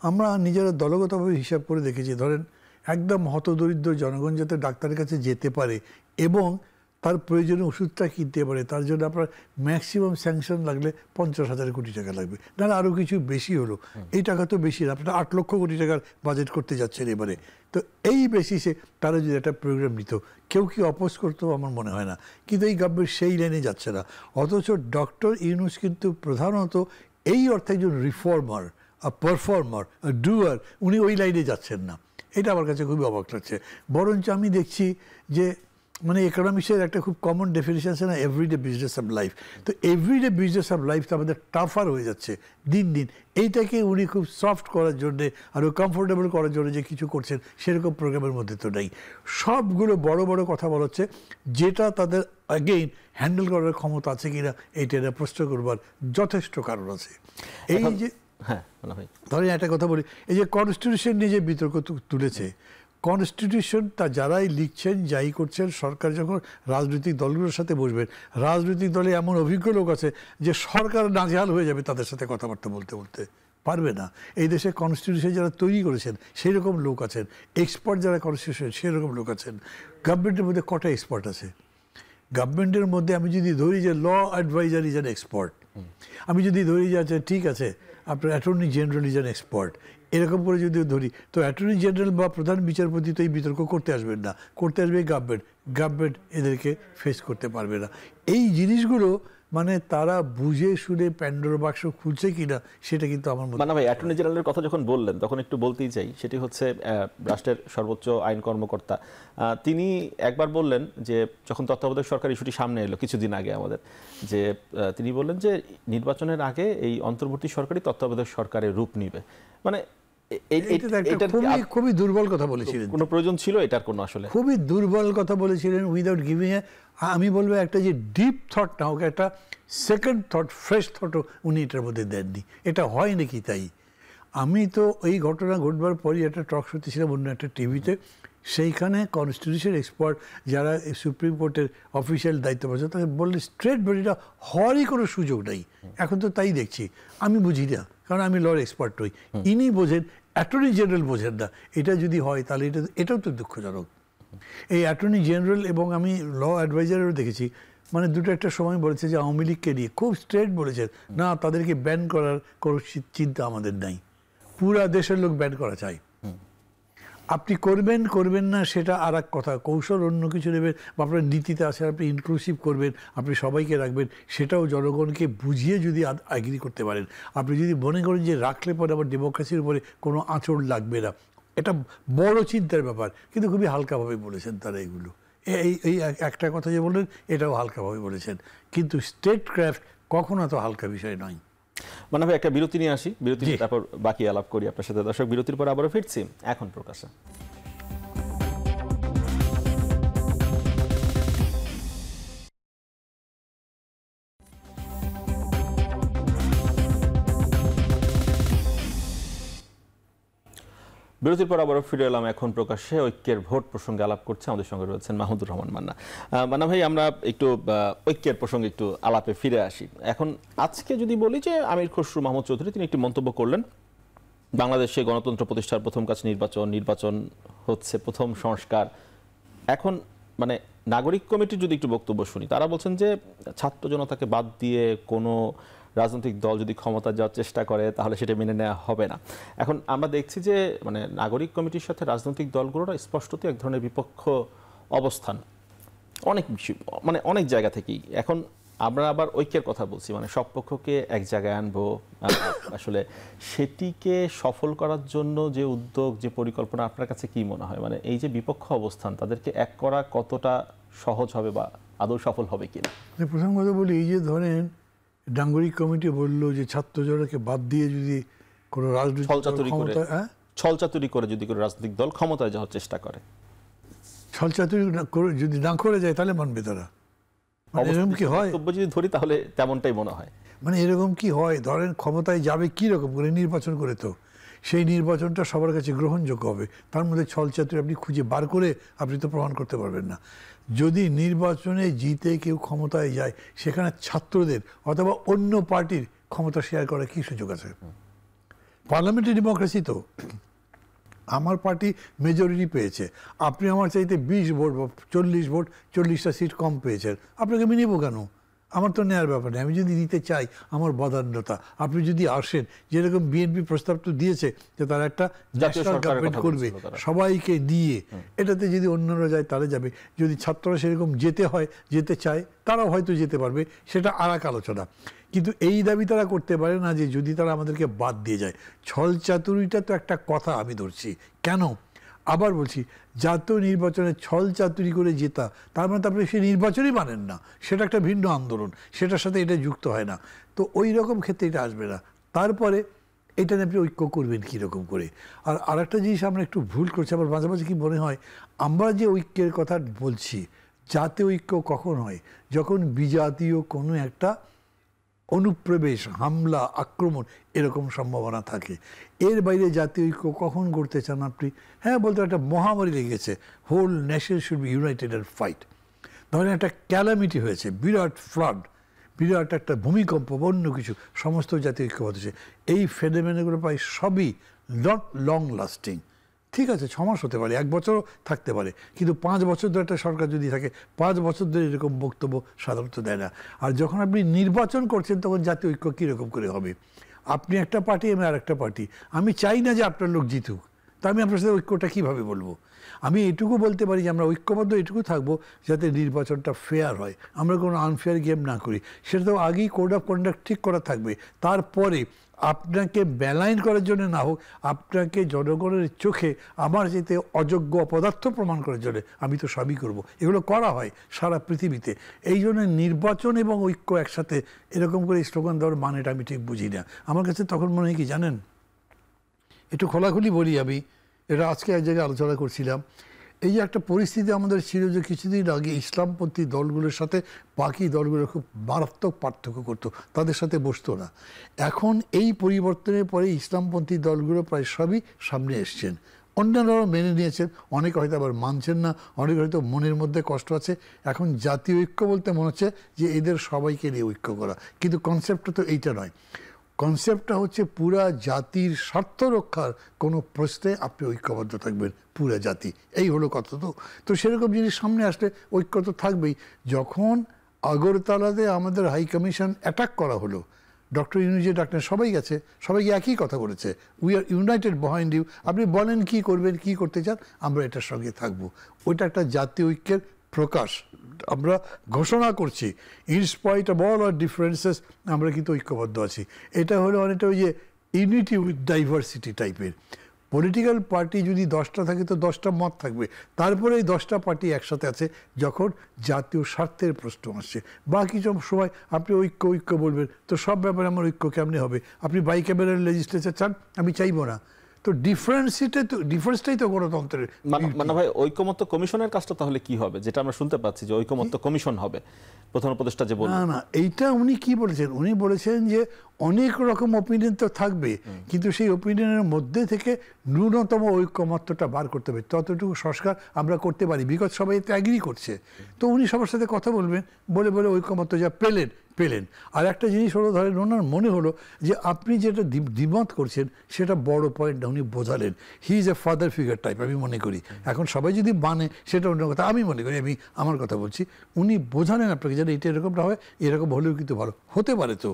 আমরা নিজেরা দলগতভাবে হিসাব করে দেখেছি, ধরেন একদম হতদরিদ্র জনগণ যাতে ডাক্তারের কাছে যেতে পারে এবং তার প্রয়োজনীয় ওষুধটা কিনতে পারে, তার জন্য আপনার ম্যাক্সিমাম স্যাংশন লাগলে 50,000 কোটি টাকা লাগবে, না আরও কিছু বেশি হলো, এই টাকা তো বেশি না, আপনার 8 লক্ষ কোটি টাকার বাজেট করতে যাচ্ছেন এবারে। তো এই বেসিসে তারা যদি একটা প্রোগ্রাম নিত, কেউ কি অপোজ করতো আমার মনে হয় না, কিন্তু এই গভর্নমেন্ট সেই লাইনে যাচ্ছে না। অথচ ডক্টর ইউনূস কিন্তু প্রধানত এই অর্থে একজন রিফর্মার, পারফর্মার, ডুয়ার, উনি ওই লাইনে যাচ্ছেন না, এটা আমার কাছে খুবই অবাক লাগছে। বরঞ্চ আমি দেখছি যে মানে ইকোনমিক্সের একটা খুব কমন ডেফিনেশন আছে না, এভরিডে বিজনেস অফ লাইফ, তো এভরিডে বিজনেস অফ লাইফ তো আমাদের টাফার হয়ে যাচ্ছে দিন দিন। এইটাকে উনি খুব সফট করার জন্যে আরও কমফোর্টেবল করার জন্য যে কিছু করছেন সেরকম প্রোগ্রামের মধ্যে তো নেই। সবগুলো বড় বড় কথা বলা হচ্ছে, যেটা তাদের অ্যাগেইন হ্যান্ডেল করার ক্ষমতা আছে কিনা এইটা প্রশ্ন করবার যথেষ্ট কারণ আছে। এই যে হ্যাঁ ধরেন একটা কথা বলি, এই যে কনস্টিটিউশন নিয়ে যে বিতর্ক তুলেছে, কনস্টিটিউশনটা যারাই লিখছেন যাই করছেন, সরকার যখন রাজনৈতিক দলগুলোর সাথে বসবেন, রাজনৈতিক দলে এমন অভিজ্ঞ লোক আছে যে সরকার নাজেহাল হয়ে যাবে তাদের সাথে কথাবার্তা বলতে বলতে, পারবে না। এই দেশে কনস্টিটিউশন যারা তৈরি করেছেন সেই রকম লোক আছেন, এক্সপার্ট যারা কনস্টিটিউশন সেই রকম লোক আছেন। গভর্নমেন্টের মধ্যে কটা এক্সপার্ট আছে? গভর্নমেন্টের মধ্যে আমি যদি ধরি যে law adviser is an expert, আমি যদি ধরি যে আচ্ছা ঠিক আছে আপনার attorney general is an expert, এরকম করে যদি ধরি, তো অ্যাটর্নি জেনারেল বা প্রধান বিচারপতি তো এই বিতর্ক করতে আসবেন না, করতে আসবে গভর্নমেন্ট এদেরকে ফেস করতে পারবে না। এই জিনিসগুলো মানে তারা বুঝে শুনে প্যান্ডোরা বাক্স খুলছে কিনা সেটা কিন্তু আমার মনে হয়। ভাই অ্যাটর্নি জেনারেলের কথা যখন বললেন তখন একটু বলতেই চাই, সেটি হচ্ছে রাষ্ট্রের সর্বোচ্চ আইন কর্মকর্তা, তিনি একবার বললেন যে যখন তত্ত্বাবধায়ক সরকার ইস্যুটি সামনে এলো কিছুদিন আগে আমাদের, যে তিনি বললেন যে নির্বাচনের আগে এই অন্তর্বর্তী সরকারই তত্ত্বাবধায়ক সরকারের রূপ নিবে। মানে খুবই দুর্বল কথা বলেছিলেন, কোনো প্রয়োজন ছিল এটার? কোনো আসলে খুবই দুর্বল কথা বলেছিলেন উইদাউট গিভিং এ, আমি বলবো একটা যে ডিপ থট না হোক, একটা সেকেন্ড থট, ফ্রেশ থটও উনি এটার মধ্যে দেননি। এটা হয় নাকি তাই? আমি তো এই ঘটনা ঘটবার পরই একটা টক শোতে ছিলাম অন্য একটা টিভিতে, সেইখানে কনস্টিটিউশন এক্সপার্ট যারা সুপ্রিম কোর্টের অফিসিয়াল দায়িত্ব পাচ্ছে তাকে বললে স্ট্রেট বডিটা হওয়ারই কোনো সুযোগ নেই। এখন তো তাই দেখছি, আমি বুঝি না, কারণ আমি লর এক্সপার্ট নই, ইনি বোঝেন, অ্যাটর্নি জেনারেল বোঝেন না। এটা যদি হয় তাহলে এটাও তো দুঃখজনক। এই অ্যাটর্নি জেনারেল এবং আমি ল অ্যাডভাইজারও দেখেছি, মানে দুটো একটা সময় বলেছে যে আওয়ামী লীগকে নিয়ে খুব স্ট্রেট বলেছেন, না তাদেরকে ব্যান করার কোনো চিন্তা আমাদের নাই, পুরা দেশের লোক ব্যান করা চাই। আপনি করবেন করবেন না সেটা আর এক কথা, কৌশল অন্য কিছু নেবেন, বা আপনার নীতিতে আছে আপনি ইনক্লুসিভ করবেন, আপনি সবাইকে রাখবেন, সেটাও জনগণকে বুঝিয়ে যদি এগ্রি করতে পারেন। আপনি যদি মনে করেন যে রাখলে পরে আবার ডেমোক্রেসির উপরে কোনো আঁচড় লাগবে না, এটা বড় চিন্তার ব্যাপার, কিন্তু খুবই হালকাভাবে বলেছেন তারা এগুলো। এই একটা কথা যে বললেন এটাও হালকাভাবে বলেছেন, কিন্তু স্টেট ক্রাফট কখনো তো হালকা বিষয় নয়। মানে ভাই একটা বিরতি নিয়ে আসি, বিরতি নিয়ে তারপর বাকি আলাপ করি আপনার সাথে। দর্শক, বিরতির পর আবারও ফিরছি এখন প্রকাশে। বিরতির পর আবারও ফিরে এলাম এখন প্রকাশ্যে। ঐক্যের ভোট প্রসঙ্গে আলাপ করছে, আমাদের সঙ্গে রয়েছেন মাহমুদুর রহমান মান্না। মান্না ভাই, আমরা একটু ঐক্যের প্রসঙ্গে একটু আলাপে ফিরে আসি। এখন আজকে যদি বলি যে আমির খসরু মাহমুদ চৌধুরী তিনি একটি মন্তব্য করলেন, বাংলাদেশে গণতন্ত্র প্রতিষ্ঠার প্রথম কাজ নির্বাচন হচ্ছে প্রথম সংস্কার। এখন মানে নাগরিক কমিটির যদি একটু বক্তব্য শুনি, তারা বলছেন যে ছাত্র জনতাকে বাদ দিয়ে কোনো রাজনৈতিক দল যদি ক্ষমতা যাওয়ার চেষ্টা করে তাহলে সেটা মেনে নেওয়া হবে না। এখন আমরা দেখছি যে মানে নাগরিক কমিটির সাথে রাজনৈতিক দলগুলোর স্পষ্টতই এক ধরনের বিপক্ষ অবস্থান অনেক জায়গা থেকেই। এখন আমরা আবার ঐক্যের কথা বলছি, মানে সব পক্ষকে এক জায়গায় আনবো, আসলে সেটিকে সফল করার জন্য যে উদ্যোগ, যে পরিকল্পনা, আপনার কাছে কি মনে হয়? মানে এই যে বিপক্ষ অবস্থান, তাদেরকে এক করা কতটা সহজ হবে বা আদৌ সফল হবে কিনা? প্রথম কথা বলি, এই যে ধরেন নাগরিক কমিটি বললো যে ছাত্র জনতাকে বাদ দিয়ে যদি কোনো রাজনৈতিক ছলচাতুরি করে যদি কোনো রাজনৈতিক দল ক্ষমতায় যাওয়ার চেষ্টা করে, ছলচাতুরি যদি না করে যায় তাহলে মানবে তারা? এরকম কি হয়? যদি ধরি তাহলে তেমনটাই মনে হয়। মানে এরকম কি হয়? ধরেন ক্ষমতায় যাবে কি রকম করে? নির্বাচন করে, তো সেই নির্বাচনটা সবার কাছে গ্রহণযোগ্য হবে, তার মধ্যে ছলচাতুরি আপনি খুঁজে বার করে আপনি তো প্রমাণ করতে পারবেন না। যদি নির্বাচনে জিতে কেউ ক্ষমতায় যায়, সেখানে ছাত্রদের অথবা অন্য পার্টির ক্ষমতা শেয়ার করার কি সুযোগ আছে? পার্লামেন্টারি ডেমোক্রেসি তো, আমার পার্টি মেজরিটি পেয়েছে, আপনি আমার চাইতে 20 ভোট বা 40 ভোট 40টা সিট কম পেয়েছেন, আপনাকে আমি নেবো কেন? আমার তো নেওয়ার ব্যাপার নেই। আমি যদি নিতে চাই আমার বদান্যতা। আপনি যদি আসেন, যেরকম বিএনপি প্রস্তাব তো দিয়েছে যে তারা একটা ন্যাশনাল গভর্নমেন্ট করবে সবাইকে দিয়ে, এটাতে যদি অন্যরা যায় তারা যাবে। যদি ছাত্ররা সেরকম যেতে চায়, তারাও হয়তো যেতে পারবে, সেটা আর এক আলোচনা। কিন্তু এই দাবি তারা করতে পারে না যে যদি তারা আমাদেরকে বাদ দিয়ে যায়। ছলচাতুরিটা তো একটা কথা আমি ধরছি, কেন? আবার বলছি, জাতীয় নির্বাচনে ছলচাতুরি করে জেতা, তার মানে আপনি সেই নির্বাচনই মানেন না, সেটা একটা ভিন্ন আন্দোলন, সেটার সাথে এটা যুক্ত হয় না। তো ওই রকম ক্ষেত্রে এটা আসবে না। তারপরে এটা নিয়ে আপনি ঐক্য করবেন কীরকম করে? আর আরেকটা জিনিস আমরা একটু ভুল করছি, আবার মাঝে মাঝে কি মনে হয়, আমরা যে ঐক্যের কথা বলছি, জাতীয় ঐক্য কখন হয়? যখন বিজাতীয় কোনো একটা অনুপ্রবেশ, হামলা, আক্রমণ এরকম সম্ভাবনা থাকে। এর বাইরে জাতীয় ঐক্য কখন করতে চান আপনি? হ্যাঁ, বলতে একটা মহামারী লেগেছে, whole nation should be united and fight. ধরেন একটা ক্যালামিটি হয়েছে, বিরাট ফ্লাড, বিরাট একটা ভূমিকম্প, অন্য কিছু, সমস্ত জাতীয় ঐক্যবদ্ধ হচ্ছে। এই ফেনোমেনাগুলো প্রায় সবই নট লং লাস্টিং। ঠিক আছে, 6 মাস হতে পারে, 1 বছরও থাকতে পারে, কিন্তু 5 বছর ধরে একটা সরকার যদি থাকে, 5 বছর ধরে এরকম বক্তব্য সাধারণত দেয় না। আর যখন আপনি নির্বাচন করছেন তখন জাতীয় ঐক্য কীরকম করে হবে? আপনি একটা পার্টি, আমি আর একটা পার্টি, আমি চাই না যে আপনার লোক জিতুক, তা আমি আপনার সাথে ঐক্যটা কীভাবে বলবো? আমি এটুকু বলতে পারি যে আমরা ঐক্যবদ্ধ এটুকু থাকবো যাতে নির্বাচনটা ফেয়ার হয়, আমরা কোনো আনফেয়ার গেম না করি। সেটা তো আগেই কোড অফ কন্ডাক্ট ঠিক করা থাকবে। তারপরে আপনাকে ব্যালাইন করার জন্য না হোক, আপনাকে জনগণের চোখে আমার যেতে অযোগ্য অপদার্থ প্রমাণ করার জন্য আমি তো সবই করব। এগুলো করা হয় সারা পৃথিবীতে। এই জন্য নির্বাচন এবং ঐক্য একসাথে এরকম করে স্লোগান দেওয়ার মানেটা আমি ঠিক বুঝি না। আমার কাছে তখন মনে হয় কি জানেন, একটু খোলাখুলি বলি, আমি এটা আজকে এক জায়গায় আলোচনা করছিলাম, এই যে একটা পরিস্থিতি আমাদের ছিল যে কিছুদিন আগে ইসলামপন্থী দলগুলোর সাথে বাকি দলগুলো খুব মারাত্মক পার্থক্য করতো, তাদের সাথে বসতো না। এখন এই পরিবর্তনের পরে ইসলামপন্থী দলগুলো প্রায় সবই সামনে এসছেন, অন্যান্যরাও মেনে নিয়েছেন, অনেকে হয়তো আবার মানছেন না, অনেকে হয়তো মনের মধ্যে কষ্ট আছে। এখন জাতীয় ঐক্য বলতে মনে হচ্ছে যে এদের সবাইকে নিয়ে ঐক্য করা, কিন্তু কনসেপ্টটা তো এইটা নয়। কনসেপ্টটা হচ্ছে পুরা জাতির স্বার্থ রক্ষার কোনো প্রশ্নে আপনি ঐক্যবদ্ধ থাকবেন পুরা জাতি, এই হলো কথা। তো সেরকম জিনিস সামনে আসলে ঐক্য তো থাকবেই। যখন আগরতলাতে আমাদের হাই কমিশন অ্যাটাক করা হলো, ডক্টর ইউনূস যে ডাক্তার সবাই গেছে, সবাইকে একই কথা বলেছে, we are united behind you, আপনি বলেন কি করবেন, কি করতে চান, আমরা এটার সঙ্গে থাকবো। ওইটা একটা জাতীয় ঐক্যের প্রকাশ, আমরা ঘোষণা করছি in spite of all our differences আমরা কিন্তু ঐক্যবদ্ধ আছি। এটা হলো অনেকটা ওই যে ইউনিটি উইথ ডাইভার্সিটি টাইপের। পলিটিক্যাল পার্টি যদি 10টা থাকে তো 10টা মত থাকবে, তারপরে এই 10টা পার্টি একসাথে আছে যখন জাতীয় স্বার্থের প্রশ্ন আসছে। বাকি সব সময় আপনি ঐক্য ঐক্য বলবেন, তো সব ব্যাপারে আমার ঐক্য কেমনি হবে? আপনি বাইক্যামেরাল লেজিসলেচার চান, আমি চাইবো না, তো ডিফারেন্সটাই তো গণতন্ত্রের। মানে ভাই ঐকমত্য কমিশনের কাজটা তাহলে কি হবে, যেটা আমরা শুনতে পাচ্ছি যে ঐকমত্য কমিশন হবে, প্রধান উপদেষ্টা যে বললেন? না, এইটা উনি কি বলেছেন, উনি বলেছেন যে অনেক রকম ওপিনিয়ন তো থাকবে, কিন্তু সেই ওপিনিয়নের মধ্যে থেকে ন্যূনতম ঐকমত্যটা বার করতে হবে, ততটুকু সংস্কার আমরা করতে পারি, বিকজ সবাই এতে অ্যাগ্রি করছে। তো উনি সবার সাথে কথা বলবেন, বলে বলে ঐকমত্য যা পেলেন। আর একটা জিনিস হলো, ধরেন ওনার মনে হলো যে আপনি যেটা দ্বিমত করছেন সেটা বড় পয়েন্ট না, উনি বোঝালেন। He is a father figure type, আমি মনে করি। এখন সবাই যদি মানে সেটা অন্য কথা, আমি মনে করি, আমি আমার কথা বলছি, উনি বোঝালেন আপনাকে যেন এটা এরকমটা হয়, এরকম হলেও কিন্তু ভালো হতে পারে। তো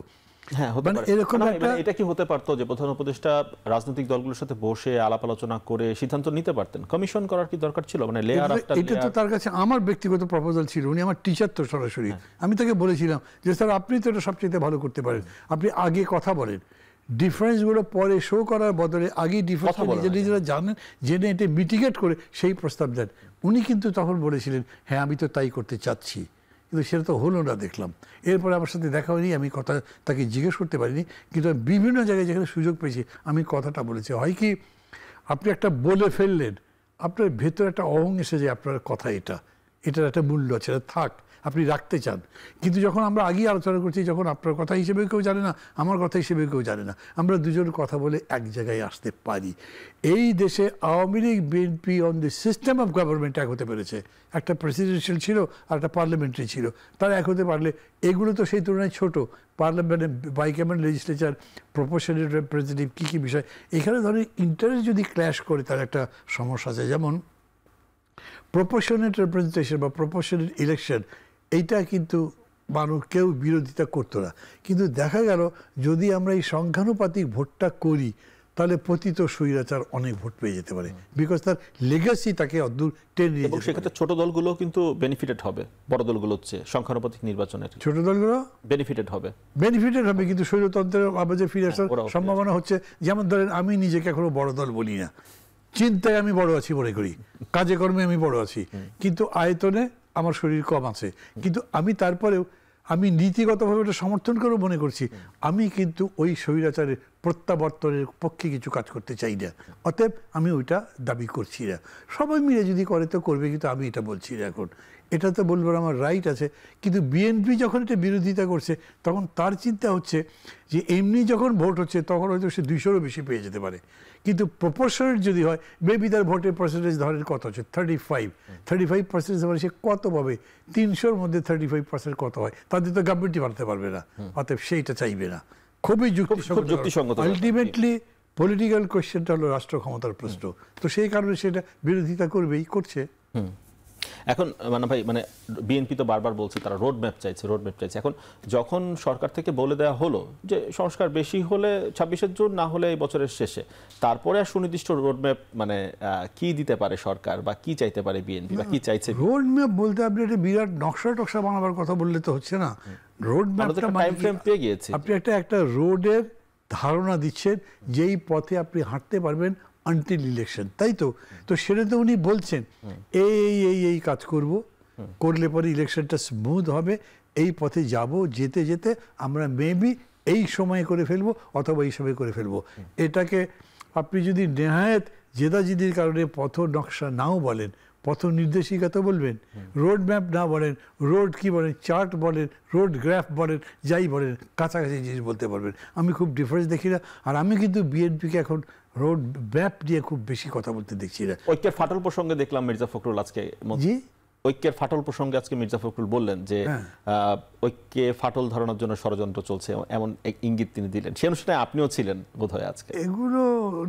হ্যাঁ, হতে পারে। এরকম এটা কি হতে পারতো যে প্রধান উপদেষ্টা রাজনৈতিক দলগুলোর সাথে বসে আলাপ আলোচনা করে সিদ্ধান্ত নিতে পারতেন? কমিশন করার কি দরকার ছিল? মানে লেয়ার আফটার এটা তো তার কাছে আমার ব্যক্তিগত প্রপোজাল ছিল, উনি আমার টিচার তো সরাসরি। আমি তাকে বলেছিলাম যে স্যার আপনি তো এটা সবচেয়ে ভালো করতে পারেন, আপনি আগে কথা বলেন, ডিফারেন্সগুলো পরে শো করার বদলে আগেই ডিফারেন্স নিজেরা জানেন, জেনে এটা মিটিগেট করে সেই প্রস্তাব দেন। উনি কিন্তু তখন বলেছিলেন হ্যাঁ আমি তো তাই করতে চাচ্ছি, কিন্তু সেটা তো হলো না দেখলাম। এরপরে আমার সাথে দেখা হয়নি, আমি কথা তাকে জিজ্ঞেস করতে পারিনি, কিন্তু বিভিন্ন জায়গায় যেখানে সুযোগ পেয়েছি আমি কথাটা বলেছি। হয় কি, আপনি একটা বলে ফেললেন, আপনার ভেতরে একটা অহং এসে যায়, আপনার কথা এটার একটা মূল্য আছে, এটা থাক, আপনি রাখতে চান। কিন্তু যখন আমরা আগেই আলোচনা করছি, যখন আপনার কথা হিসেবে কেউ জানে না, আমার কথা হিসেবে কেউ জানে না, আমরা দুজন কথা বলে এক জায়গায় আসতে পারি। এই দেশে Awami League BNP on the system of government এক হতে পেরেছে। একটা প্রেসিডেন্সিয়াল ছিল আর একটা পার্লামেন্টারি ছিল, তারা এক হতে পারলে এগুলো তো সেই তুলনায় ছোটো। পার্লামেন্টে বাইক্যামেরাল লেজিসলেচার, প্রপোর্শনাল রিপ্রেজেন্টেটিভ, কী কী বিষয় এখানে ধরেন ইন্টারেস্ট যদি ক্ল্যাশ করে তার একটা সমস্যা আছে। যেমন প্রপোর্শনাল রিপ্রেজেন্টেশন বা প্রপোর্শনাল ইলেকশন, এইটা কিন্তু মানুষ কেউ বিরোধিতা করতো না, কিন্তু দেখা গেল যদি আমরা এই সংখ্যানুপাতিক ভোটটা করি তাহলে পতিত স্বৈরাচার অনেক ভোট পেয়ে যেতে পারে, বিকজ তার লেগাসি তাকে অদূর টেনে নিয়ে যেতে সেক্ষেত্রে ছোট দলগুলো কিন্তু বেনিফিটেড হবে বড় দলগুলো হচ্ছে সংখ্যানুপাতিক নির্বাচনের। ছোট দলগুলো বেনিফিটেড হবে, কিন্তু স্বৈরতন্ত্রের আবাজে ফিরে আসার সম্ভাবনা হচ্ছে। যেমন ধরেন আমি নিজেকে এখনো বড় দল বলি না, চিন্তায় আমি বড় আছি মনে করি, কাজে কর্মে আমি বড় আছি, কিন্তু আয়তনে আমার শরীর কম আছে, কিন্তু আমি তারপরেও আমি নীতিগতভাবে ওটা সমর্থন করেও মনে করছি আমি কিন্তু ওই স্বৈরাচারের প্রত্যাবর্তনের পক্ষে কিছু কাজ করতে চাই না, অতএব আমি ওইটা দাবি করছি না। সবাই মিলে যদি করে তো করবে, কিন্তু আমি এটা বলছি না এখন, এটা তো বলবার আমার রাইট আছে। কিন্তু বিএনপি যখন এটা বিরোধিতা করছে তখন তার চিন্তা হচ্ছে যে এমনি যখন ভোট হচ্ছে তখন হয়তো সে 200-রও বেশি পেয়ে যেতে পারে, কিন্তু প্রপোর্শনাল যদি হয় মেবি তার ভোটের পার্সেন্টেজ ধরেন কত হচ্ছে 35% মানে সে কত পাবে? 300-র মধ্যে 35% কত হয়? তাদের তো গভর্নমেন্টই বাড়াতে পারবে না, অতএব সেইটা চাইবে না। খুবই যুক্তিসঙ্গত। আলটিমেটলি পলিটিক্যাল কোয়েশ্চেনটা হলো রাষ্ট্র ক্ষমতার প্রশ্ন, তো সেই কারণে সেটা বিরোধিতা করবেই, করছে। এখন মানে ভাই, মানে বিএনপি তো বারবার বলছে তারা রোড ম্যাপ চাইছে। এখন যখন সরকার থেকে বলে দেওয়া হলো যে সংস্কার বেশি হলে 26শে জুন, না হলে এই বছরের শেষে, তারপরে আর সুনির্দিষ্ট রোড ম্যাপ মানে কি দিতে পারে সরকার, বা কি চাইতে পারে বিএনপি, বা কি চাইছে? রোড ম্যাপ বলতে আপনি একটা বিরাট নকশা বানাবার কথা বললে তো হচ্ছে না। রোড ম্যাপটা টাইম ফ্রেম পেয়ে গিয়েছে, আপনি একটা রোডের ধারণা দিচ্ছেন যেই পথে আপনি হাঁটতে পারবেন আনটিল ইলেকশন, তাই তো? তো সেটা তো উনি বলছেন এই কাজ করলে পরে ইলেকশনটা স্মুথ হবে, এই পথে যাব, যেতে যেতে আমরা মেবি এই সময়ে করে ফেলবো অথবা এই সময় করে ফেলবো। এটাকে আপনি যদি নেহায়েত জেদাজিদির কারণে পথ নকশা নাও বলেন, পথ নির্দেশিকা তো বলবেন, রোড ম্যাপ না বলেন, রোড কি বলেন, চার্ট বলেন, রোড গ্রাফ বলেন, যাই বলেন, কাছাকাছি জিনিস বলতে পারবেন। আমি খুব ডিফারেন্স দেখি না। আর আমি কিন্তু বিএনপিকে এখন রোড ম্যাপ নিয়ে খুব বেশি কথা বলতে দেখছি না। ঐক্যের ফাটল প্রসঙ্গে দেখলাম মির্জা ফখরুল আজকে, জি, ঐক্যের ফাটল প্রসঙ্গে আজকে মির্জা ফখরুল বললেন যে ঐক্যে ফাটল ধরানোর জন্য ষড়যন্ত্র চলছে, এমন এক ইঙ্গিত তিনি দিলেন। সে অনুষ্ঠানে আপনিও ছিলেন বোধহয় আজকে। এগুলো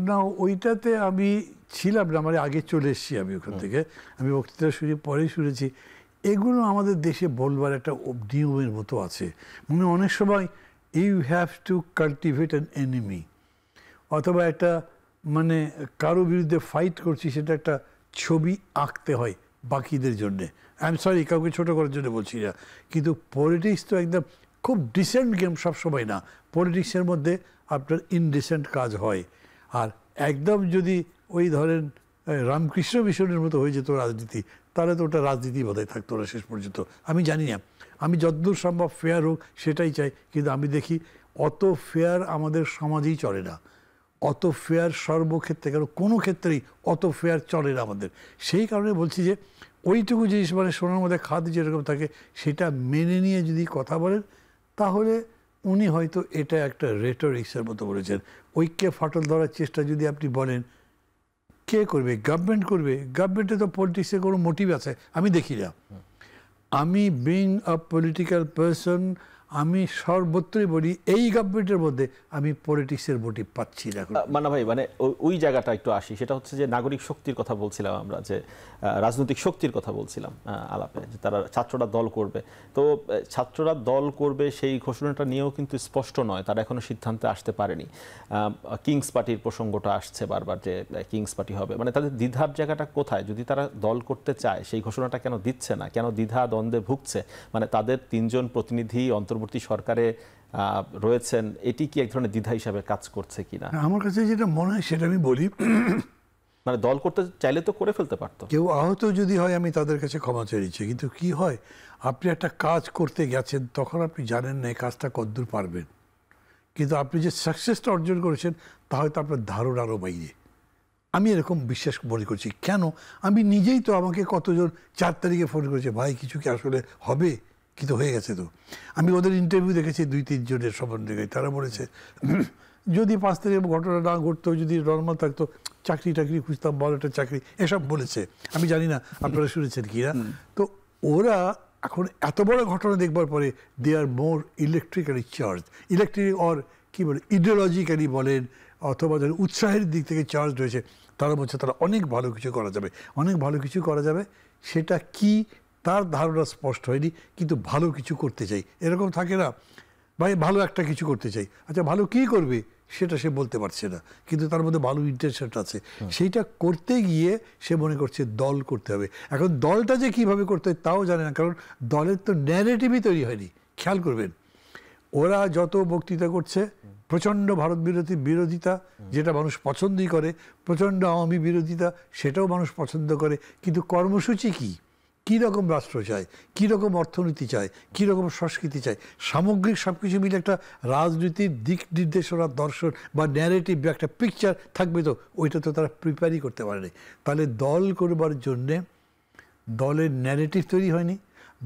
না, ওইটাতে আমি ছিলাম না, মানে আগে চলে এসেছি আমি ওখান থেকে। আমি বক্তৃতা শুনে পরেই শুনেছি। এগুলো আমাদের দেশে বলবার একটা নিয়মের মতো আছে। মানে অনেক সময় you have to cultivate an enemy, অথবা একটা মানে কারো বিরুদ্ধে ফাইট করছি সেটা একটা ছবি আঁকতে হয় বাকিদের জন্যে। আই এম সরি, কাউকে ছোটো করার জন্য বলছি না, কিন্তু পলিটিক্স তো একদম খুব ডিসেন্ট গেম সবসময় না। পলিটিক্সের মধ্যে আপনার ইনডিসেন্ট কাজ হয়। আর একদম যদি ওই ধরেন রামকৃষ্ণ মিশনের মতো হয়ে যেত রাজনীতি, তাহলে তো ওটা রাজনীতি বোধহয় থাকতো না শেষ পর্যন্ত। আমি জানি না, আমি যতদূর সম্ভব ফেয়ার হোক সেটাই চাই, কিন্তু আমি দেখি অত ফেয়ার আমাদের সমাজেই চলে না, অত ফেয়ার সর্বক্ষেত্রে, কারণ কোনো ক্ষেত্রেই অত ফেয়ার চলে না আমাদের। সেই কারণে বলছি যে ওইটুকু জিনিস মানে সোনার মধ্যে খাদ যেরকম থাকে সেটা মেনে নিয়ে যদি কথা বলেন, তাহলে উনি হয়তো এটা একটা রেটোরিক্সের মতো বলেছেন। ঐক্যে ফাটল ধরার চেষ্টা যদি আপনি বলেন, কে করবে? গভর্নমেন্ট করবে। গভর্নমেন্টে তো পলিটিক্সের কোনো মোটিভ আছে আমি দেখি না। আমি বিং আ পলিটিক্যাল পারসন, আমি সর্বত্রই বলি এই গভর্নমেন্টের মধ্যে আমি পলিটিক্সের মোটিভ পাচ্ছি না। মান্না ভাই, মানে ওই জায়গাটা একটু আসি, সেটা হচ্ছে যে নাগরিক শক্তির কথা বলছিলাম আমরা, যে রাজনৈতিক শক্তির কথা বলছিলাম আলাপে, যে তারা ছাত্ররা দল করবে। তো ছাত্ররা দল করবে সেই ঘোষণাটা নিয়েও কিন্তু স্পষ্ট নয়, তারা এখনো সিদ্ধান্তে আসতে পারেনি। কিংস পার্টির প্রসঙ্গটা আসছে বারবার, যে কিংস পার্টি হবে, মানে তাদের দ্বিধার জায়গাটা কোথায়? যদি তারা দল করতে চায় সেই ঘোষণাটা কেন দিচ্ছে না? কেন দ্বিধা দ্বন্দ্বে ভুগছে? মানে তাদের 3 জন প্রতিনিধি অন্তর্বর্তী সরকারে রয়েছেন, এটি কি এক ধরনের দ্বিধা হিসাবে কাজ করছে কিনা? আমার কাছে যেটা মনে হয় সেটা আমি বলি, মানে দল করতে চাইলে তো করে ফেলতে পারতো। কেউ আহত যদি হয় আমি তাদের কাছে ক্ষমা চেয়ে নিচ্ছি, কিন্তু কি হয়, আপনি একটা কাজ করতে গেছেন, তখন আপনি জানেন না এই কাজটা কতদূর পারবেন, কিন্তু আপনি যে সাকসেসটা অর্জন করেছেন তা হয়তো আপনার ধারণারও বাইরে। আমি এরকম বিশ্বাস মনে করছি। কেন? আমি নিজেই তো, আমাকে কতজন 4 তারিখে ফোন করেছে, ভাই কিছু কি আসলে হবে? কিন্তু হয়ে গেছে তো। আমি ওদের ইন্টারভিউ দেখেছি 2-3 জনের সমন্বয়ে, তারা বলেছে যদি 5 তারিখে ঘটনা না ঘটতো, যদি নর্মাল থাকতো, চাকরি টাকরি খুঁজতাম, বড় একটা চাকরি, এসব বলেছে। আমি জানি না আপনারা শুনেছেন কি না। তো ওরা এখন এত বড় ঘটনা দেখবার পরে দে আর মোর ইলেকট্রিক্যালি চার্জ, ইলেকট্রিক অর কী বলে ইডিওলজিক্যালি বলেন, অথবা যারা উৎসাহের দিক থেকে চার্জ রয়েছে, তারা বলছে তারা অনেক ভালো কিছু করা যাবে, অনেক ভালো কিছু করা যাবে। সেটা কি তার ধারণা স্পষ্ট হয়নি, কিন্তু ভালো কিছু করতে চাই, এরকম থাকে না ভাই, ভালো একটা কিছু করতে চাই, আচ্ছা ভালো কী করবে সেটা সে বলতে পারছে না, কিন্তু তার মধ্যে ভালো ইন্টেনশনটা আছে। সেইটা করতে গিয়ে সে মনে করছে দল করতে হবে। এখন দলটা যে কীভাবে করতে হয় তাও জানে না, কারণ দলের তো ন্যারেটিভই তৈরি হয়নি। খেয়াল করবেন, ওরা যত বক্তৃতা করছে, প্রচণ্ড ভারত বিরোধিতা, যেটা মানুষ পছন্দই করে, প্রচণ্ড আওয়ামী বিরোধিতা, সেটাও মানুষ পছন্দ করে, কিন্তু কর্মসূচি কী, কী রকম রাষ্ট্র চায়, কী রকম অর্থনীতি চায়, কী রকম সংস্কৃতি চায়, সামগ্রিক সব কিছু মিলে একটা রাজনীতির দিক নির্দেশনা, দর্শন বা ন্যারেটিভ বা একটা পিকচার থাকবে, তো ওইটা তো তারা প্রিপেয়ারই করতে পারেনি। তাহলে দল করবার জন্যে দলের ন্যারেটিভ তৈরি হয়নি,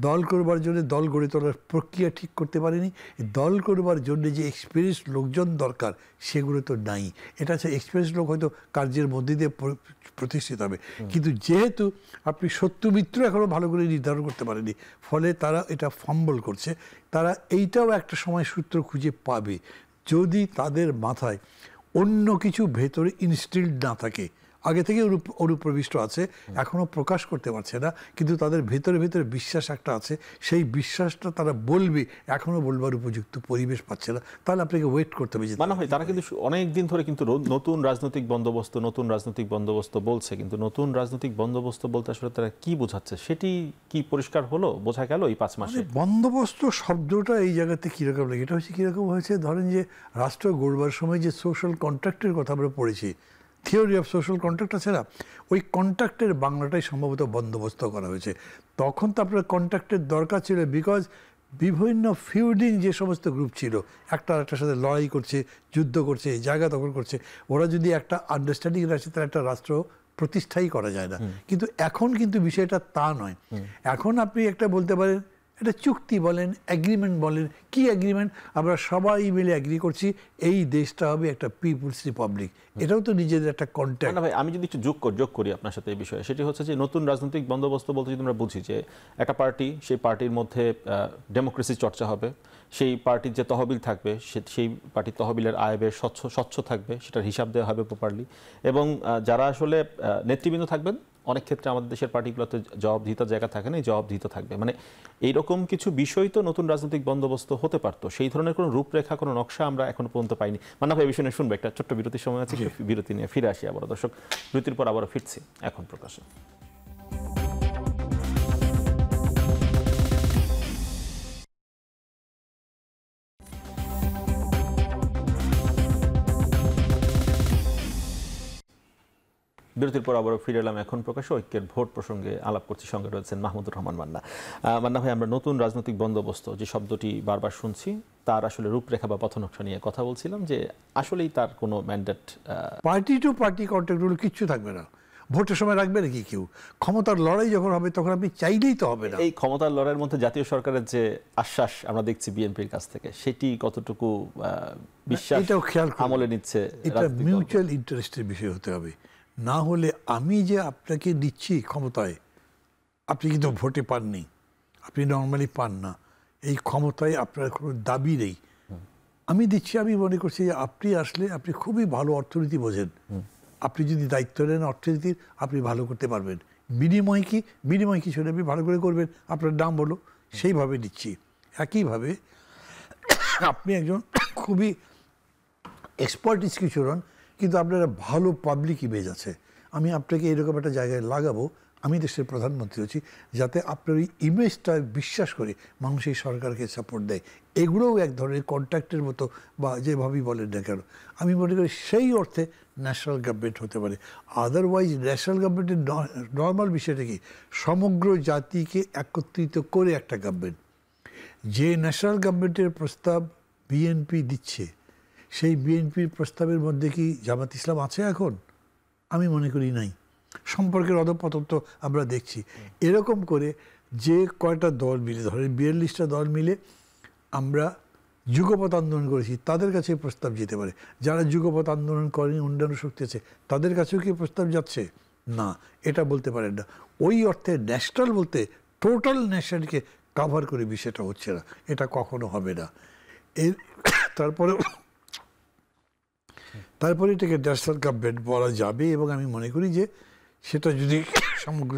দল করবার জন্য দল গড়ে তোলার প্রক্রিয়া ঠিক করতে পারেনি, দল করবার জন্য যে এক্সপিরিয়েন্স লোকজন দরকার সেগুলো তো নাই। এটা হচ্ছে এক্সপিরিয়েন্স লোক হয়তো কার্যের মধ্যে দিয়ে প্রতিষ্ঠিত হবে, কিন্তু যেহেতু আপনি শত্রু মিত্র এখনও ভালো করে নির্ধারণ করতে পারেনি, ফলে তারা এটা ফাম্বল করছে। তারা এইটাও একটা সময় সূত্র খুঁজে পাবে, যদি তাদের মাথায় অন্য কিছু ভেতরে ইনস্টিলড না থাকে। আগে থেকে অনুপ্রবিষ্ট আছে, এখনও প্রকাশ করতে পারছে না, কিন্তু তাদের ভেতরে ভেতরে বিশ্বাস একটা আছে, সেই বিশ্বাসটা তারা বলবে, এখনও বলবার উপযুক্ত পরিবেশ পাচ্ছে না, তাহলে আপনাকে ওয়েট করতে হবে। মানে হয় তারা কিন্তু অনেক দিন ধরে কিন্তু নতুন রাজনৈতিক বন্দোবস্ত বলছে, কিন্তু নতুন রাজনৈতিক বন্দোবস্ত বলতে আসলে তারা কি বোঝাচ্ছে সেটি কি পরিষ্কার হলো, বোঝা গেল এই 5 মাসে? বন্দোবস্ত শব্দটা এই জায়গাতে কীরকম লাগে, এটা হচ্ছে কীরকম হয়েছে, ধরেন যে রাষ্ট্র গড়বার সময় যে সোশ্যাল কন্ট্রাক্টের কথা আমরা পড়েছি, থিওরি অফ সোশ্যাল কন্ট্রাক্ট আছে না, ওই কন্ট্রাক্টের বাংলাটাই সম্ভবত বন্দোবস্ত করা হয়েছে। তখন তো আপনার কন্ট্রাক্টের দরকার ছিল, বিকজ বিভিন্ন ফিউডিং যে সমস্ত গ্রুপ ছিল, একটা আরেকটার সাথে লড়াই করছে, যুদ্ধ করছে, জায়গা দখল করছে, ওরা যদি একটা আন্ডারস্ট্যান্ডিং রাখছে, তার একটা রাষ্ট্র প্রতিষ্ঠাই করা যায় না। কিন্তু এখন কিন্তু বিষয়টা তা নয়। এখন আপনি একটা বলতে পারেন, এটা চুক্তি বলেন, এগ্রিমেন্ট বলেন, কি এগ্রিমেন্ট, আমরা সবাই মিলে এগ্রি করছি এই দেশটা হবে একটা পিপুলস রিপাবলিক। এটাও তো নিজেদের একটা কন্ট্যাক্ট। ভাই আমি যদি একটু যোগ করি আপনার সাথে এই বিষয়ে, সেটি হচ্ছে যে নতুন রাজনৈতিক বন্দোবস্ত বলতে যদি আমরা বুঝি যে একটা পার্টি, সেই পার্টির মধ্যে ডেমোক্রেসি চর্চা হবে, সেই পার্টির যে তহবিল থাকবে সেই পার্টির তহবিলের আয় ব্যয় স্বচ্ছ থাকবে, সেটার হিসাব দেওয়া হবে প্রপারলি, এবং যারা আসলে নেতৃবৃন্দ থাকবেন, অনেক ক্ষেত্রে আমাদের দেশের পার্টিগুলোতে জবাবদিহিতার জায়গা থাকে না, এই জবাবদিহিতা থাকবে। মানে এইরকম কিছু বিষয় তো নতুন রাজনৈতিক বন্দোবস্ত হতে পারতো। সেই ধরনের কোনো রূপরেখা, কোনো নকশা আমরা এখনো পর্যন্ত পাইনি। মান্না ভাই এই বিষয়ে শুনবো, একটা ছোট্ট বিরতির সময় আছে, বিরতি নিয়ে ফিরে আসি আবার। দর্শক, বিরতির পর আবারও ফিরছি এখন প্রকাশে। বিরতির পর আবারও ফিরে এলাম এখন প্রকাশে। ঐক্যের ভোট প্রসঙ্গে আলাপ করছি, সঙ্গে রয়েছেন মাহমুদুর রহমান মান্না। মান্না ভাই, আমরা নতুন রাজনৈতিক বন্দোবস্ত যে শব্দটি বারবার শুনছি, তার আসলে রূপরেখা বা পথনকশা নিয়ে কথা বলছিলাম, যে আসলেই তার কোনো ম্যান্ডেট, পার্টি টু পার্টি কন্ট্যাক্টগুলো কিচ্ছু থাকবে না। ভোটের সময় রাখবে নাকি কেউ? ক্ষমতার লড়াই যখন হবে তখন আপনি চাইলেই তো হবে না। এই ক্ষমতার লড়াইয়ের মধ্যে জাতীয় সরকারের যে আশ্বাস আমরা দেখছি বিএনপির কাছ থেকে, সেটি কতটুকু বিশ্বাস এটাও খেয়াল আমলে নিচ্ছে? এটা মিউচুয়াল ইন্টারেস্টের বিষয় হতে হবে। না হলে আমি যে আপনাকে দিচ্ছি ক্ষমতায়, আপনি কিন্তু ভোটে পাননি, আপনি নর্মালি পান না, এই ক্ষমতায় আপনার কোনো দাবি নেই, আমি দিচ্ছি। আমি মনে করছি যে আপনি আসলে আপনি খুবই ভালো অর্থনীতি বোঝেন, আপনি যদি দায়িত্ব নেন অর্থনীতির, আপনি ভালো করতে পারবেন। বিনিময় কি? বিনিময় কিছু আপনি ভালো করে করবেন, আপনার দাম বলো, সেইভাবে দিচ্ছি। একইভাবে আপনি একজন খুবই এক্সপার্টিস কিছু নন, কিন্তু আপনার ভালো পাবলিক ইমেজ আছে, আমি আপনাকে এরকম একটা জায়গায় লাগাবো, আমি দেশের প্রধানমন্ত্রী হচ্ছি, যাতে আপনার ওই ইমেজটা বিশ্বাস করে মানুষ এই সরকারকে সাপোর্ট দেয়। এগুলোও এক ধরনের কন্ট্যাক্টের মতো, বা যেভাবেই বলেন না কেন, আমি মনে করি সেই অর্থে ন্যাশনাল গভর্নমেন্ট হতে পারে। আদারওয়াইজ ন্যাশনাল গভর্নমেন্টের নর্মাল বিষয়টা কি, সমগ্র জাতিকে একত্রিত করে একটা গভর্নমেন্ট। যে ন্যাশনাল গভর্নমেন্টের প্রস্তাব বিএনপি দিচ্ছে, সেই বিএনপির প্রস্তাবের মধ্যে কি জামাত ইসলাম আছে এখন? আমি মনে করি নাই। সম্পর্কের অধঃপতন তো আমরা দেখছি। এরকম করে যে কয়টা দল মিলে, ধরেন 42টা দল মিলে আমরা যুগপৎ আন্দোলন করেছি, তাদের কাছে প্রস্তাব যেতে পারে। যারা যুগপৎ আন্দোলন করেনি, অন্যান্য শক্তি আছে, তাদের কাছেও কি প্রস্তাব যাচ্ছে? না, এটা বলতে পারেন না। ওই অর্থে ন্যাশনাল বলতে টোটাল ন্যাশনকে কাভার করে বিষয়টা হচ্ছে না, এটা কখনো হবে না। এর তারপরে এটাকে ন্যাশনাল গভর্নমেন্ট বলা যাবে, এবং আমি মনে করি যে সেটা যদি সমগ্র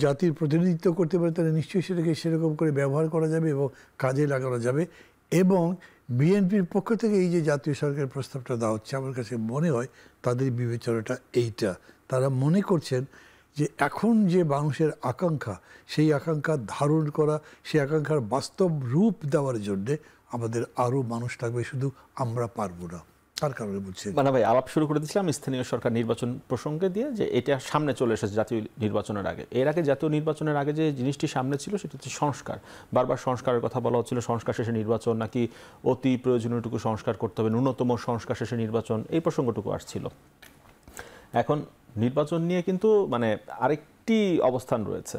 জাতির প্রতিনিধিত্ব করতে পারে, তাহলে নিশ্চয়ই সেটাকে সেরকম করে ব্যবহার করা যাবে এবং কাজে লাগানো যাবে। এবং বিএনপির পক্ষ থেকে এই যে জাতীয় সরকারের প্রস্তাবটা দেওয়া হচ্ছে, আমার কাছে মনে হয় তাদের বিবেচনাটা এইটা, তারা মনে করছেন যে এখন যে মানুষের আকাঙ্ক্ষা, সেই আকাঙ্ক্ষা ধারণ করা, সেই আকাঙ্ক্ষার বাস্তব রূপ দেওয়ার জন্যে আমাদের আরও মানুষ লাগবে, শুধু আমরা পারবো না। তার কারণে বলছি। মানে ভাই, আলাপ শুরু করে দিয়েছিলাম স্থানীয় সরকার নির্বাচন প্রসঙ্গে দিয়ে, যে এটা সামনে চলে এসেছে জাতীয় নির্বাচনের আগে। এর আগে জাতীয় নির্বাচনের আগে যে জিনিসটি সামনে ছিল সেটা হচ্ছে সংস্কার। বারবার সংস্কারের কথা বলা হচ্ছিল, সংস্কার শেষে নির্বাচন, নাকি অতি প্রয়োজনীয়টুকু সংস্কার করতে হবে, ন্যূনতম সংস্কার শেষে নির্বাচন, এই প্রসঙ্গটুকু আসছিল। এখন নির্বাচন নিয়ে কিন্তু মানে আরেকটি অবস্থান রয়েছে,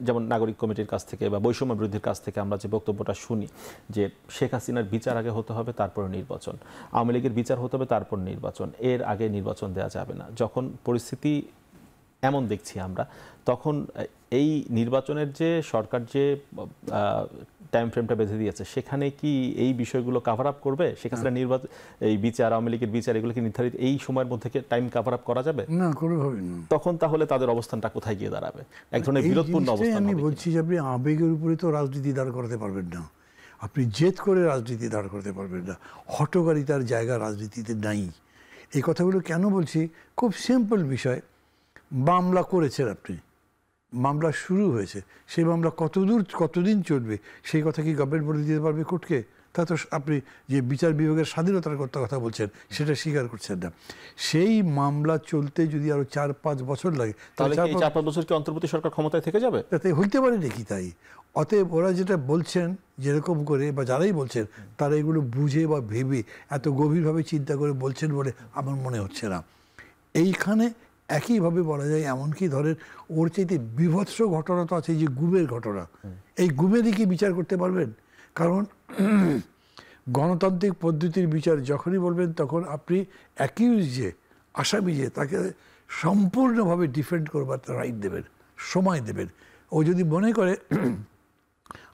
যেমন নাগরিক কমিটির কাছ থেকে বা বৈষম্য বিরোধীর কাছ থেকে আমরা যে বক্তব্যটা শুনি, যে শেখ হাসিনার বিচার আগে হতে হবে, তারপরে নির্বাচন, আওয়ামী লীগের বিচার হতে হবে, তারপর নির্বাচন, এর আগে নির্বাচন দেওয়া যাবে না। যখন পরিস্থিতি এমন দেখছি আমরা, তখন এই নির্বাচনের যে সরকার যে টাইম ফ্রেমটা বেঁধে দিয়েছে, সেখানে কি এই বিষয়গুলো কাভার আপ করবে? শেখ হাসিনার নির্বাচন, এই বিচার, আওয়ামী লীগের বিচার, এগুলো কি নির্ধারিত এই সময়ের মধ্যে টাইম কাভার আপ করা যাবে? না, কোনোভাবে না। তখন তাহলে তাদের অবস্থানটা কোথায় গিয়ে দাঁড়াবে? এক ধরনের বিরোধপূর্ণ অবস্থান। আমি বলছি যে আপনি আবেগের উপরে তো রাজনীতি দাঁড় করাতে পারবেন না, আপনি জেদ করে রাজনীতি দাঁড় করাতে পারবেন না। হঠকারিতার জায়গা রাজনীতিতে নাই। এই কথাগুলো কেন বলছি? খুব সিম্পল বিষয়। মামলা করেছেন আপনি, মামলা শুরু হয়েছে, সেই মামলা কতদিন চলবে সেই কথা কি গভর্নমেন্ট বলে দিতে পারবে কোর্টকে? তা তো আপনি যে বিচার বিভাগের স্বাধীনতার কথা বলছেন সেটা স্বীকার করছেন না। সেই মামলা চলতে যদি আরো 4-5 বছর লাগে তাহলে কি 4-5 বছর কি অন্তর্বর্তী সরকার ক্ষমতায় থেকে যাবে? তাতে হইতে পারে নাকি তাই? অতএব ওরা যেটা বলছেন যেরকম করে বা যারাই বলছেন তারা এগুলো বুঝে বা ভেবে এত গভীরভাবে চিন্তা করে বলছেন বলে আমার মনে হচ্ছে না। এইখানে একইভাবে বলা যায়, এমনকি ধরেন ওর চাইতে বিভৎস ঘটনা তো আছে, যে গুমের ঘটনা। এই গুমেরই কি বিচার করতে পারবেন? কারণ গণতান্ত্রিক পদ্ধতির বিচার যখনই বলবেন তখন আপনি অ্যাকিউজ যে আসামি যে তাকে সম্পূর্ণভাবে ডিফেন্ড করবার রাইট দেবেন, সময় দেবেন। ও যদি মনে করে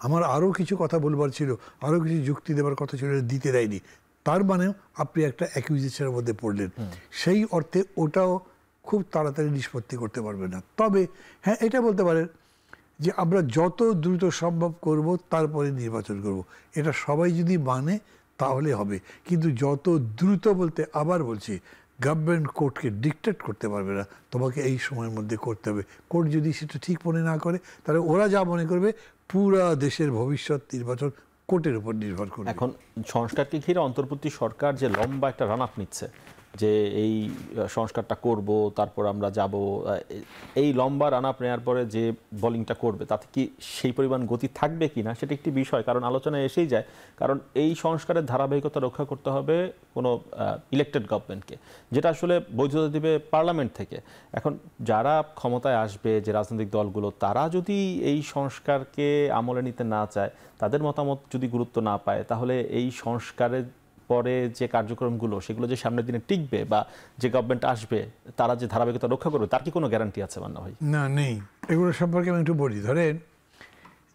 আমার আরও কিছু কথা বলবার ছিল, আরও কিছু যুক্তি দেবার কথা ছিল, দিতে দেয়নি, তার মানেও আপনি একটা অ্যাকিউজেশনের মধ্যে পড়লেন। সেই অর্থে ওটাও খুব তাড়াতাড়ি নিষ্পত্তি করতে পারবে না। তবে হ্যাঁ, এটা বলতে পারেন যে আমরা যত দ্রুত সম্ভব করব তারপরে নির্বাচন করব, এটা সবাই যদি মানে তাহলে হবে। কিন্তু যত দ্রুত বলতে আবার বলছি, গভর্নমেন্ট কোর্টকে ডিকটেট করতে পারবে না তোমাকে এই সময়ের মধ্যে করতে হবে। কোর্ট যদি সেটা ঠিক মনে না করে তাহলে ওরা যা মনে করবে পুরা দেশের ভবিষ্যৎ নির্বাচন কোর্টের উপর নির্ভর করবে। এখন সংস্কারকে ঘিরে অন্তর্বর্তী সরকার যে লম্বা একটা রান আপ নিচ্ছে যে এই সংস্কারটা করব, তারপর আমরা যাব, এই লম্বা রান আপ নেওয়ার পরে যে বোলিংটা করবে তাতে কি সেই পরিমাণ গতি থাকবে কি না সেটা একটি বিষয়। কারণ আলোচনায় এসেই যায়, কারণ এই সংস্কারের ধারাবাহিকতা রক্ষা করতে হবে কোনো ইলেক্টেড গভর্নমেন্টকে, যেটা আসলে বৈধতা দিবে পার্লামেন্ট থেকে। এখন যারা ক্ষমতায় আসবে, যে রাজনৈতিক দলগুলো, তারা যদি এই সংস্কারকে আমলে নিতে না চায়, তাদের মতামত যদি গুরুত্ব না পায়, তাহলে এই সংস্কারের পরে যে কার্যক্রমগুলো সেগুলো যে সামনের দিনে টিকবে বা যে গভর্নমেন্ট আসবে তারা যে ধারাবাহিকতা রক্ষা করবে, তার কি কোনো গ্যারান্টি আছে মান্না ভাই? না, নেই। এগুলো সম্পর্কে আমি একটু বলি। ধরেন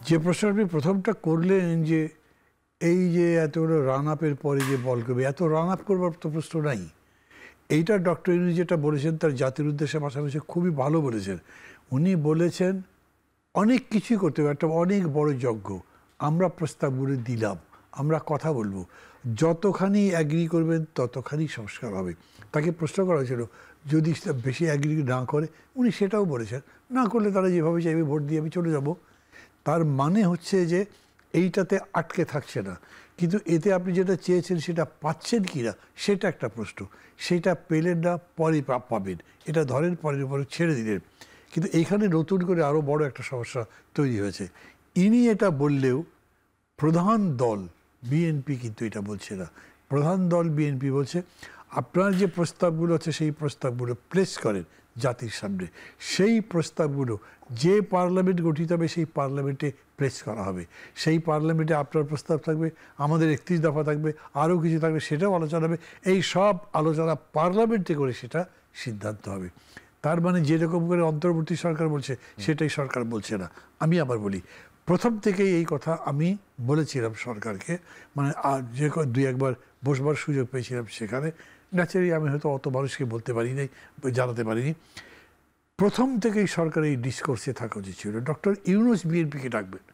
যে প্রশ্ন আপনি প্রথমটা করলেন যে এই যে এতগুলো রান আপের পরে যে বল করবে, এত রান আপ করবার তো প্রশ্ন নাই। এইটা ডক্টর ইউনূস যেটা বলেছেন তার জাতির উদ্দেশ্যে পাশাপাশি খুবই ভালো বলেছেন। উনি বলেছেন অনেক কিছুই করতে হবে, একটা অনেক বড় যজ্ঞ। আমরা প্রস্তাবগুলো দিলাম, আমরা কথা বলবো, যতখানি অ্যাগ্রি করবেন ততখানি সংস্কার হবে। তাকে প্রশ্ন করা হয়েছিল যদি বেশি অ্যাগ্রি না করে, উনি সেটাও বলেছেন না করলে তারা যেভাবে চাইবে ভোট দিয়ে আমি চলে যাব। তার মানে হচ্ছে যে এইটাতে আটকে থাকছে না, কিন্তু এতে আপনি যেটা চেয়েছেন সেটা পাচ্ছেন কি না সেটা একটা প্রশ্ন। সেটা পেলেন না, পরে পাবেন, এটা ধরেন পরের উপরে ছেড়ে দিলেন। কিন্তু এইখানে নতুন করে আরও বড় একটা সমস্যা তৈরি হয়েছে। ইনি এটা বললেও প্রধান দল বিএনপি কিন্তু এটা বলছে না। প্রধান দল বিএনপি বলছে আপনার যে প্রস্তাবগুলো আছে সেই প্রস্তাবগুলো প্লেস করেন জাতির সামনে, সেই প্রস্তাবগুলো যে পার্লামেন্ট গঠিত হবে সেই পার্লামেন্টে প্লেস করা হবে। সেই পার্লামেন্টে আপনার প্রস্তাব থাকবে, আমাদের 31 দফা থাকবে, আরও কিছু থাকবে, সেটাও আলোচনা হবে। এই সব আলোচনা পার্লামেন্টে করে সেটা সিদ্ধান্ত হবে। তার মানে যেরকম করে অন্তর্বর্তী সরকার বলছে সেটাই সরকার বলছে না। আমি আবার বলি, প্রথম থেকেই এই কথা আমি বলেছিলাম সরকারকে, মানে যে 2-1বার বসবার সুযোগ পেয়েছিলাম সেখানে। ন্যাচারালি আমি হয়তো অত মানুষকে বলতে পারি নাই, জানাতে পারিনি। প্রথম থেকেই সরকার এই ডিসকোর্সে থাকা উচিত ছিল। ডক্টর ইউনূস বিএনপিকে ডাকবেন,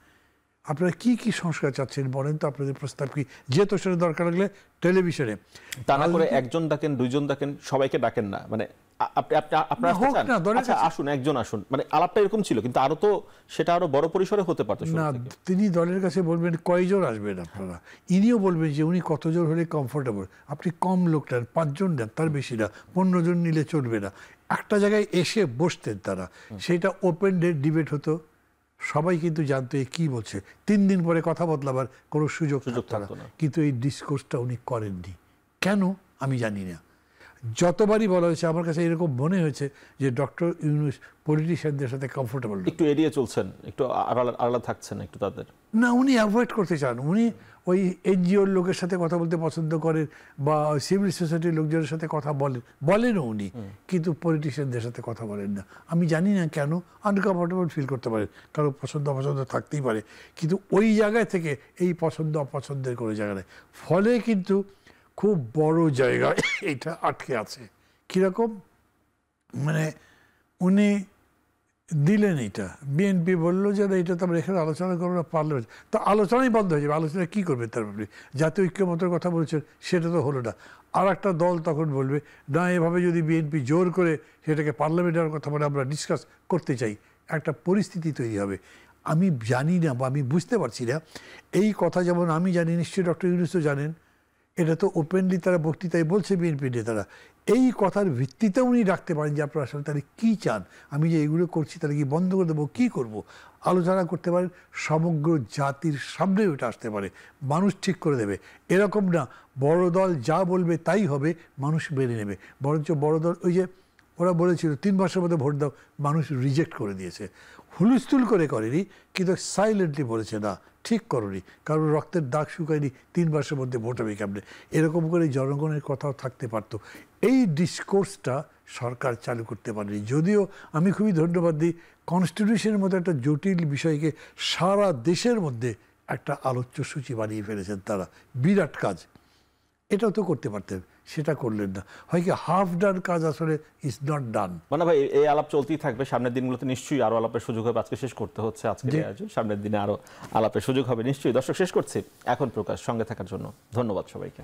আপনারা কি কি সংস্কার চাচ্ছেন বলেন তো, আপনাদের প্রস্তাব কি, যে তো সেটা দরকার লাগলে টেলিভিশনে। তা না করে একজন ডাকেন, দুইজন ডাকেন, সবাইকে ডাকেন না। মানে আসুন, একজন আসুন, মানে আলাপটা এরকম ছিল, কিন্তু আরো তো সেটা আরো বড় পরিসরে হতে পারতো না। তিনি দলের কাছে বলবেন কয়জন আসবেন আপনারা, ইনিও বলবেন যে উনি কতজন হলে কমফোর্টেবল। আপনি কম লোক নেন, 5 জন নেন, তার বেশি না, 15 জন নিলে চলবে না। একটা জায়গায় এসে বসতেন তারা, সেটা ওপেন ডিবেট হতো, সবাই কিন্তু জানতো কি বলছে। 3 দিন পরে কথা বদলাবার কোনো সুযোগ থাকতো না। কিন্তু এই ডিসকোর্সটা উনি করেননি কেন আমি জানি না। যতবারই বলা হয়েছে আমার কাছে এরকম মনে হয়েছে যে ডক্টর ইউনূস পলিটিশিয়ানদের সাথে কমফোর্টেবল, একটু এড়িয়ে চলছেন, একটু আলাদা থাকছেন একটু তাদের। না, উনি অ্যাভয়েড করতে চান। উনি ওই এনজিওর লোকের সাথে কথা বলতে পছন্দ করেন বা সিভিল সোসাইটির লোকজনের সাথে কথা বলেনও উনি, কিন্তু পলিটিশিয়ানদের সাথে কথা বলেন না। আমি জানি না কেন, আনকমফোর্টেবল ফিল করতে পারেন, কারো পছন্দ অপছন্দ থাকতেই পারে, কিন্তু ওই জায়গায় থেকে এই পছন্দ অপছন্দের কোনো জায়গা নেই। ফলে কিন্তু খুব বড় জায়গায় এটা আটকে আছে। কীরকম, মানে উনি দিলেন এটা, বিএনপি বললো যে এটা তো আমরা এখানে আলোচনা করবো না, পার্লামেন্ট, তো আলোচনাই বন্ধ হয়ে যাবে। আলোচনা কী করবেন তার আপনি? জাতীয় ঐক্যমতের কথা বলছেন, সেটা তো হলো না। আর একটা দল তখন বলবে না, এভাবে যদি বিএনপি জোর করে সেটাকে পার্লামেন্টের কথা বলে আমরা ডিসকাস করতে চাই, একটা পরিস্থিতি তৈরি হবে। আমি জানি না বা আমি বুঝতে পারছি না এই কথা যেমন আমি জানি, নিশ্চয়ই ডক্টর ইউনূসও জানেন, এটা তো ওপেনলি তারা বক্তৃতায় বলছে বিএনপি নেতারা। এই কথার ভিত্তিতে উনি রাখতে পারেন যে আপনারা আসলে তাহলে কী চান, আমি যে এগুলো করছি তাহলে কি বন্ধ করে দেবো, কী করবো, আলোচনা করতে পারেন। সমগ্র জাতির সামনে ওটা আসতে পারে, মানুষ ঠিক করে দেবে। এরকম না বড় দল যা বলবে তাই হবে, মানুষ মেনে নেবে। বরঞ্চ বড় দল ওই যে ওরা বলেছিল 3 মাসের মধ্যে ভোট দাও, মানুষ রিজেক্ট করে দিয়েছে। হুলস্থুল করে করেনি, কিন্তু সাইলেন্টলি বলেছে না ঠিক করনি, কারণ রক্তের দাগ শুকায়নি, 3 মাসের মধ্যে ভোট হবে কেমনে। এরকম করে জনগণের কথাও থাকতে পারতো। এই ডিসকোর্সটা সরকার চালু করতে পারেনি। যদিও আমি খুবই ধন্যবাদ দিই, কনস্টিটিউশনের মতো একটা জটিল বিষয়কে সারা দেশের মধ্যে একটা আলোচ্য সূচি বানিয়ে ফেলেছেন তারা, বিরাট কাজ। এটাও তো করতে পারতেন, সেটা করলেন না। হয় কি হাফ ডান কাজ আসলে ইজ নট ডান। মানে ভাই এই আলাপ চলতেই থাকবে, সামনের দিনগুলোতে নিশ্চয়ই আরো আলাপের সুযোগ হবে। আজকে শেষ করতে হচ্ছে আজকের আয়োজন, সামনের দিনে আরো আলাপের সুযোগ হবে নিশ্চয়ই। দর্শক শেষ করছি এখন প্রকাশ, সঙ্গে থাকার জন্য ধন্যবাদ সবাইকে।